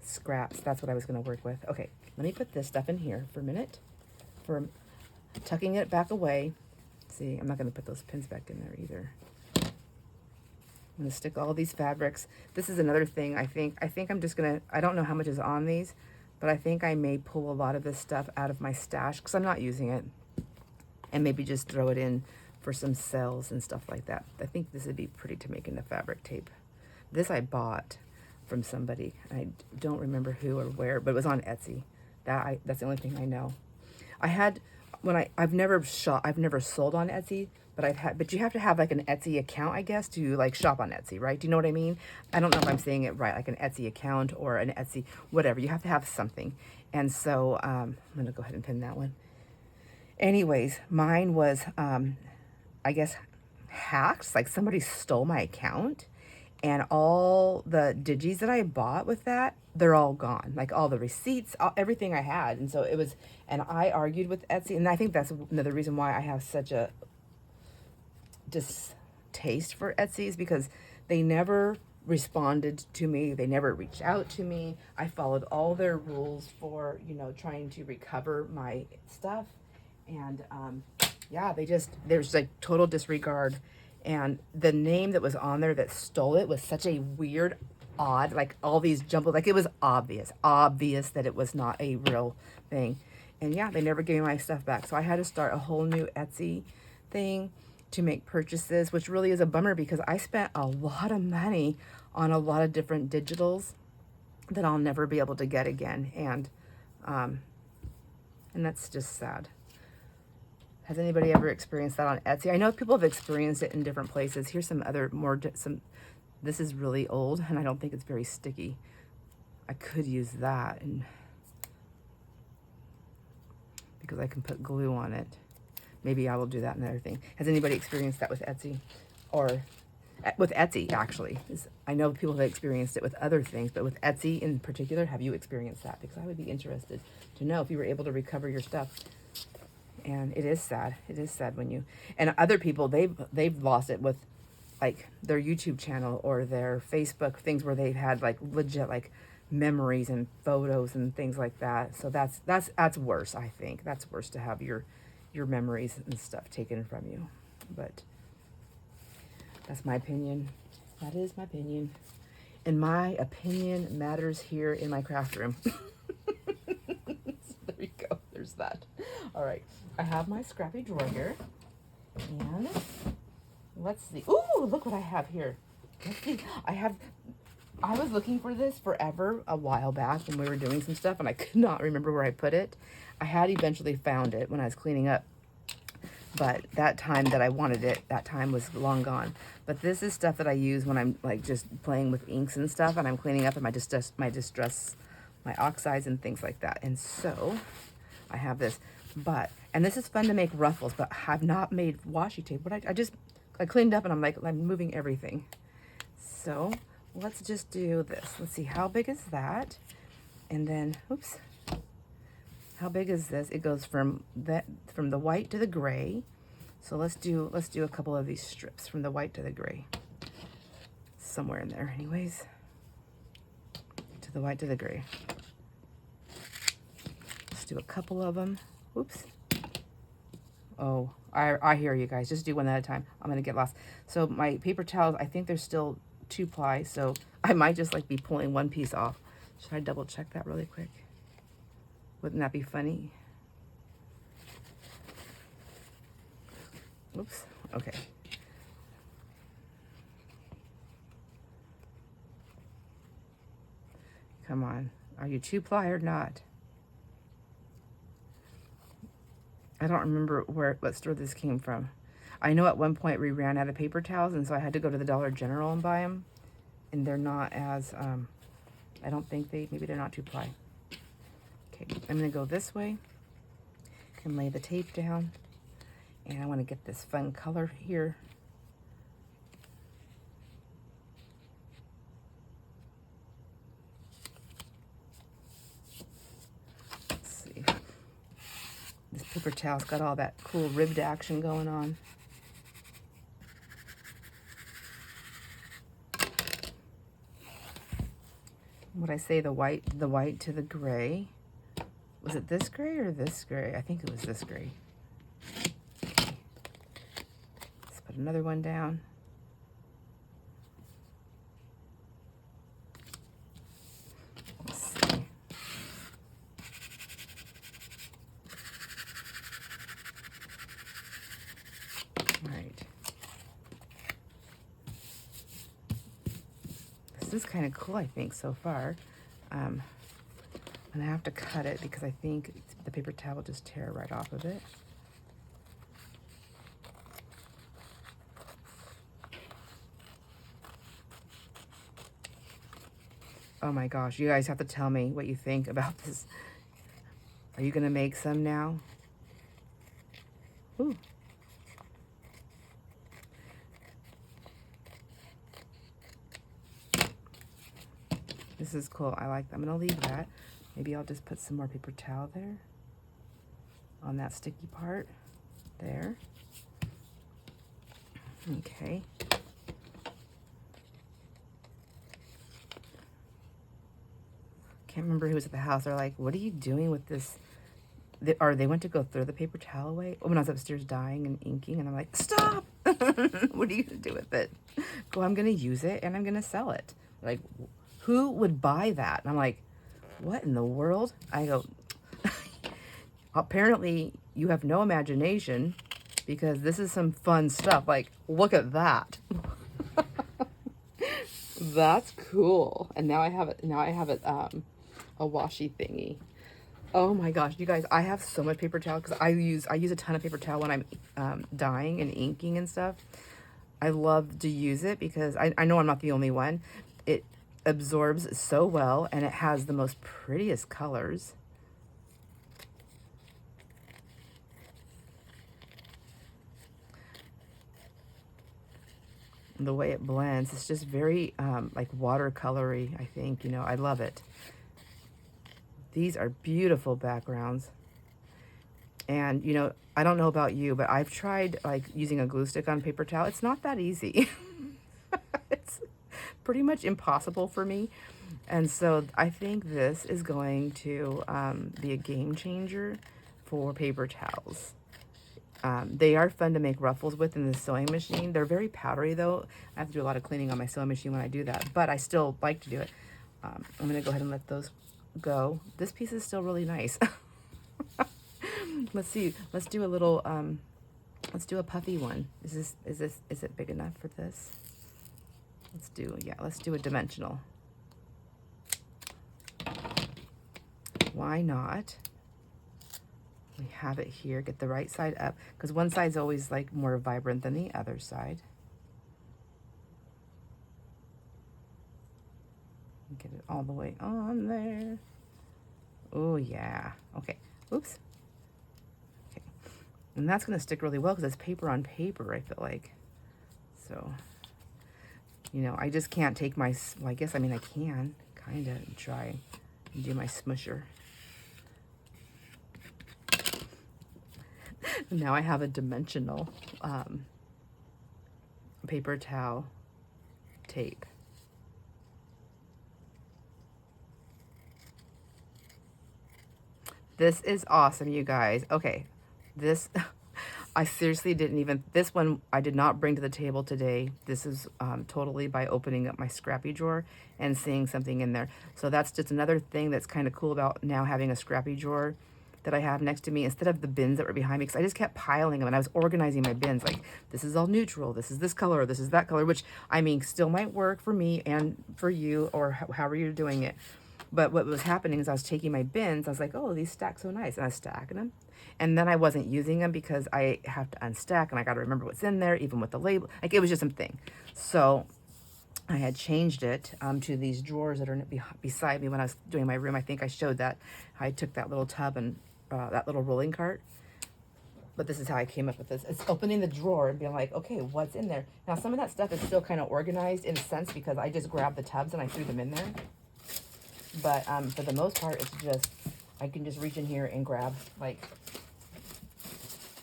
scraps. That's what I was going to work with. Okay, let me put this stuff in here for a minute. For tucking it back away. See, I'm not going to put those pins back in there either. I'm going to stick all these fabrics. This is another thing. I think I'm just going to, I don't know how much is on these, but I think I may pull a lot of this stuff out of my stash because I'm not using it, and maybe just throw it in for some sales and stuff like that. I think this would be pretty to make into fabric tape. This I bought from somebody. I don't remember who or where, but it was on Etsy. That's the only thing I know. I had, I've never I've never sold on Etsy, but you have to have like an Etsy account, I guess, to like shop on Etsy, right? Do you know what I mean? I don't know if I'm saying it right, like an Etsy account or an Etsy, whatever. You have to have something. And so I'm going to go ahead and pin that one. Anyways, mine was, I guess, hacked. Like somebody stole my account, and all the digis that I bought with that, they're all gone. Like all the receipts, everything I had. And so it was, and I argued with Etsy, and I think that's another reason why I have such a distaste for Etsy, is because they never responded to me. They never reached out to me. I followed all their rules for, you know, trying to recover my stuff. And yeah, there's like total disregard. And the name that was on there that stole it was such a weird, odd, like all these jumbled, like it was obvious that it was not a real thing. And yeah, they never gave me my stuff back. So I had to start a whole new Etsy thing to make purchases, which really is a bummer because I spent a lot of money on a lot of different digitals that I'll never be able to get again. And that's just sad. Has anybody ever experienced that on Etsy? I know people have experienced it in different places. Here's some other this is really old and I don't think it's very sticky. I could use that and because I can put glue on it. Maybe I will do that another thing. Has anybody experienced that with Etsy? Or with Etsy, actually. I know people have experienced it with other things, but with Etsy in particular, have you experienced that? Because I would be interested to know if you were able to recover your stuff. And it is sad. It is sad when you, and other people, they've lost it with like their YouTube channel or their Facebook things where they've had like legit like memories and photos and things like that. So that's worse, I think. That's worse to have your memories and stuff taken from you. But that's my opinion. That is my opinion. And my opinion matters here in my craft room. There you go. There's that. All right. I have my scrappy drawer here. And let's see. Ooh, look what I have here. Let's see. I was looking for this forever, a while back when we were doing some stuff, and I could not remember where I put it. I had eventually found it when I was cleaning up, but that time that I wanted it, that time was long gone. But this is stuff that I use when I'm like just playing with inks and stuff, and I'm cleaning up my distress, my oxides and things like that. And so I have this, and this is fun to make ruffles, but I've not made washi tape. But I cleaned up and I'm moving everything. So let's just do this. Let's see, how big is that? And then, oops, how big is this? It goes from the white to the gray. So let's do a couple of these strips from the white to the gray. Somewhere in there, anyways. To the white to the gray. Let's do a couple of them. Oops. Oh, I hear you guys. Just do one at a time. I'm gonna get lost. So my paper towels, I think they're still 2-ply, so I might just like be pulling one piece off. Should I double check that really quick? Wouldn't that be funny? Oops. Okay. Come on. Are you 2-ply or not? I don't remember what store this came from. I know at one point we ran out of paper towels, and so I had to go to the Dollar General and buy them. And they're not as, I don't think maybe they're not 2-ply. Okay, I'm gonna go this way and lay the tape down. And I wanna get this fun color here. Let's see. This paper towel's got all that cool ribbed action going on. Would I say the white to the gray? Was it this gray or this gray? I think it was this gray. Okay. Let's put another one down. Let's see. All right. This is kind of cool, I think, so far. I'm gonna have to cut it because I think it's the paper towel will just tear right off of it. Oh my gosh, you guys have to tell me what you think about this. Are you gonna make some now? Ooh. This is cool. I like that. I'm gonna leave that. Maybe I'll just put some more paper towel there on that sticky part there. Okay. Can't remember who was at the house. They're like, what are you doing with this? They went to go throw the paper towel away when I was upstairs dyeing and inking, and I'm like, stop! What are you gonna do with it? Go, I'm gonna use it and I'm gonna sell it. Like, who would buy that? And I'm like, what in the world? I go, apparently you have no imagination, because this is some fun stuff. Like, look at that. That's cool. And now I have it. Now I have it. A washi thingy. Oh my gosh, you guys! I have so much paper towel because I use a ton of paper towel when I'm dyeing and inking and stuff. I love to use it because I know I'm not the only one. It absorbs so well, and it has the most prettiest colors. The way it blends, it's just very like watercolory, I think. You know, I love it. These are beautiful backgrounds. And, you know, I don't know about you, but I've tried like using a glue stick on paper towel. It's not that easy. It's pretty much impossible for me. And so I think this is going to be a game changer for paper towels. They are fun to make ruffles with in the sewing machine. They're very powdery though. I have to do a lot of cleaning on my sewing machine when I do that, but I still like to do it. I'm gonna go ahead and let those go. This piece is still really nice. Let's see. Let's do a little. Let's do a puffy one. Is it big enough for this? Let's do a dimensional. Why not? We have it here. Get the right side up, because one side's always like more vibrant than the other side. Get it all the way on there. Oh yeah. Okay. Oops. Okay. And that's gonna stick really well because it's paper on paper, I feel like. So, you know, I just can't take my, well, I guess, I mean, I can kind of try and do my smusher. Now I have a dimensional paper towel tape. This is awesome, you guys. Okay, this, I seriously didn't even, this one I did not bring to the table today. This is totally by opening up my scrappy drawer and seeing something in there. So that's just another thing that's kind of cool about now having a scrappy drawer that I have next to me instead of the bins that were behind me, because I just kept piling them and I was organizing my bins like, this is all neutral, this is this color, this is that color, which I mean still might work for me and for you or however you're doing it. But what was happening is I was taking my bins, I was like, oh, these stack so nice, and I was stacking them. And then I wasn't using them because I have to unstack and I got to remember what's in there, even with the label. Like, it was just something. So I had changed it to these drawers that are beside me when I was doing my room. I think I showed that. I took that little tub and that little rolling cart. But this is how I came up with this. It's opening the drawer and being like, okay, what's in there? Now, some of that stuff is still kind of organized in a sense because I just grabbed the tubs and I threw them in there. But for the most part, it's just, I can just reach in here and grab, like,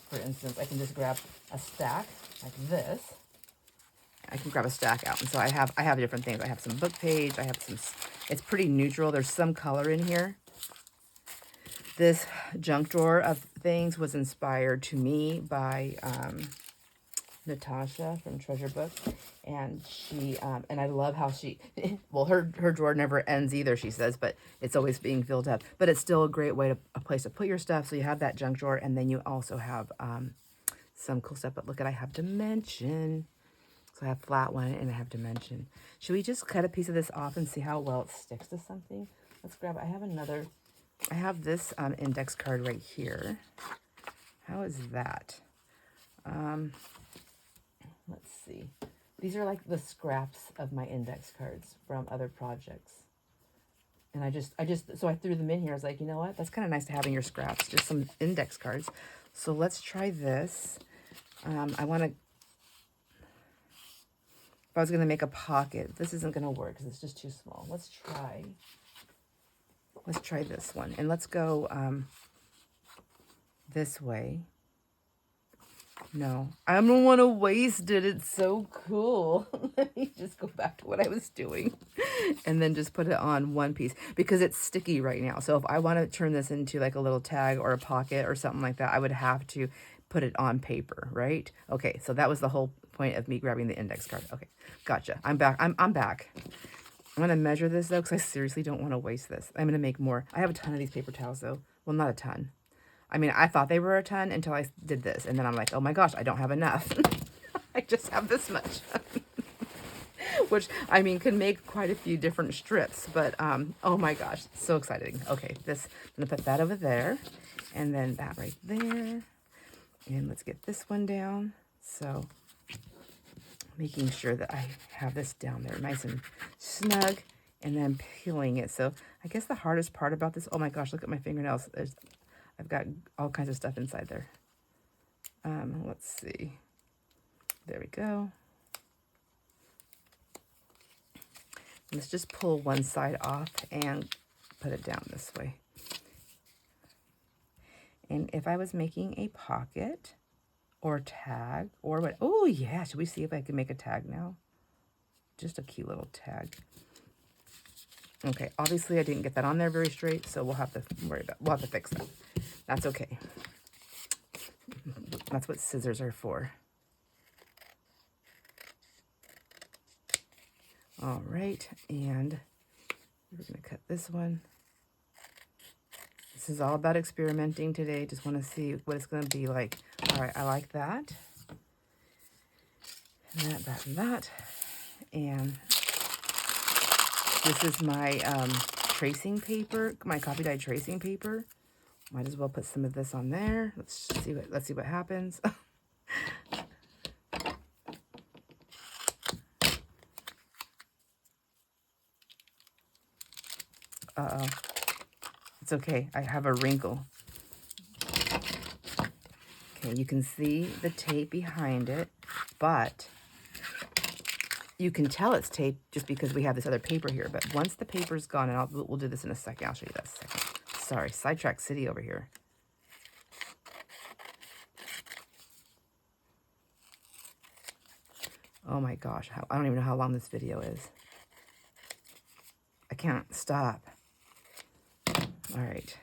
for instance, I can just grab a stack like this. I can grab a stack out. And so I have different things. I have some book page. I have some, it's pretty neutral. There's some color in here. This junk drawer of things was inspired to me by Natasha from Treasure Book. And she, and I love how she, well, her drawer never ends either, she says, but it's always being filled up. But it's still a great way to, a place to put your stuff. So you have that junk drawer, and then you also have some cool stuff. But look at, I have dimension. So I have flat one and I have dimension. Should we just cut a piece of this off and see how well it sticks to something? Let's grab it. I have another I have this index card right here. How is that? Let's see. These are like the scraps of my index cards from other projects. And so I threw them in here. I was like, you know what? That's kind of nice to have in your scraps, just some index cards. So let's try this. I want to, if I was going to make a pocket, this isn't going to work because it's just too small. Let's try this one. And let's go this way. No, I don't want to waste it. It's so cool. Let me just go back to what I was doing and then just put it on one piece because it's sticky right now. So if I want to turn this into like a little tag or a pocket or something like that, I would have to put it on paper, right? Okay, so that was the whole point of me grabbing the index card. Okay, gotcha. I'm back. I'm back. I'm going to measure this though because I seriously don't want to waste this. I'm going to make more. I have a ton of these paper towels though. Well, not a ton. I mean, I thought they were a ton until I did this. And then I'm like, oh my gosh, I don't have enough. I just have this much. Which, I mean, can make quite a few different strips. But, oh my gosh, so exciting. Okay, I'm going to put that over there. And then that right there. And let's get this one down. So, making sure that I have this down there nice and snug. And then peeling it. So, I guess the hardest part about this, oh my gosh, look at my fingernails. I've got all kinds of stuff inside there. Let's see. There we go. Let's just pull one side off and put it down this way. And if I was making a pocket or tag or what? Oh yeah, should we see if I can make a tag now? Just a cute little tag. Okay, obviously I didn't get that on there very straight, so we'll have to fix that. That's okay. That's what scissors are for. All right, and we're going to cut this one. This is all about experimenting today. Just want to see what it's going to be like. All right, I like that. And that, and that. And this is my tracing paper, my copy dyed tracing paper. Might as well put some of this on there. Let's see what happens. Uh-oh. It's okay. I have a wrinkle. Okay, you can see the tape behind it, but you can tell it's tape just because we have this other paper here. But once the paper's gone, and we'll do this in a second. I'll show you that in a second. Sorry, sidetrack city over here. Oh my gosh, I don't even know how long this video is. I can't stop. All right.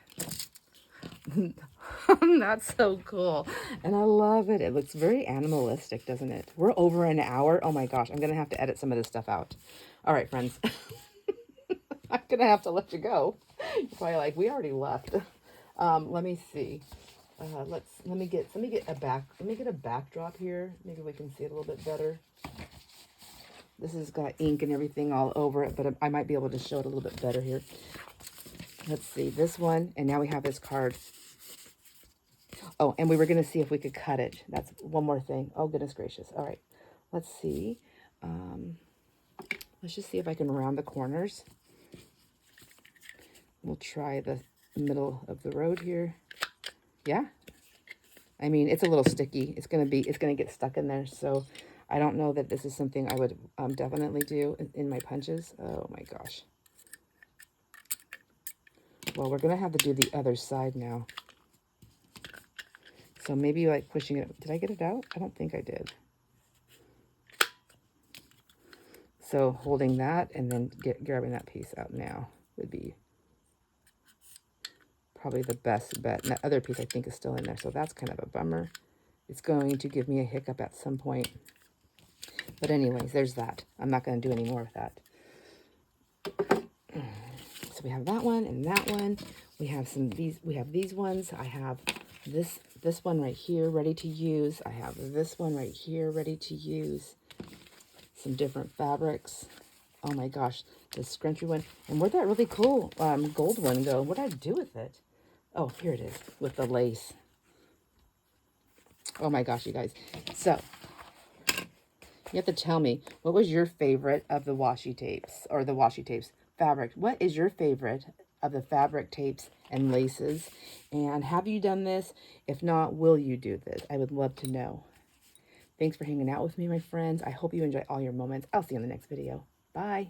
That's so cool. And I love it. It looks very animalistic, doesn't it? We're over an hour. Oh my gosh, I'm going to have to edit some of this stuff out. All right, friends. I'm going to have to let you go. You're probably like, we already left. Let me see. Let me get a backdrop here. Maybe we can see it a little bit better. This has got ink and everything all over it, but I might be able to show it a little bit better here. Let's see this one, and now we have this card. Oh, and we were going to see if we could cut it. That's one more thing. Oh, goodness gracious. All right, let's see. Let's just see if I can round the corners. We'll try the middle of the road here. Yeah. I mean, it's a little sticky. It's going to get stuck in there. So I don't know that this is something I would definitely do in my punches. Oh my gosh. Well, we're going to have to do the other side now. So maybe like pushing it. Did I get it out? I don't think I did. So holding that and then grabbing that piece out now would be probably the best bet. And that other piece I think is still in there. So that's kind of a bummer. It's going to give me a hiccup at some point. But anyways, there's that. I'm not going to do any more of that. So we have that one and that one. We have these ones. I have this one right here ready to use. I have this one right here ready to use. Some different fabrics. Oh my gosh, the scrunchy one. And where'd that really cool gold one go? What did I do with it? Oh, here it is with the lace. Oh my gosh, you guys. So, you have to tell me, what was your favorite of the washi tapes, or the washi tapes fabric? What is your favorite of the fabric tapes and laces? And have you done this? If not, will you do this? I would love to know. Thanks for hanging out with me, my friends. I hope you enjoy all your moments. I'll see you in the next video. Bye.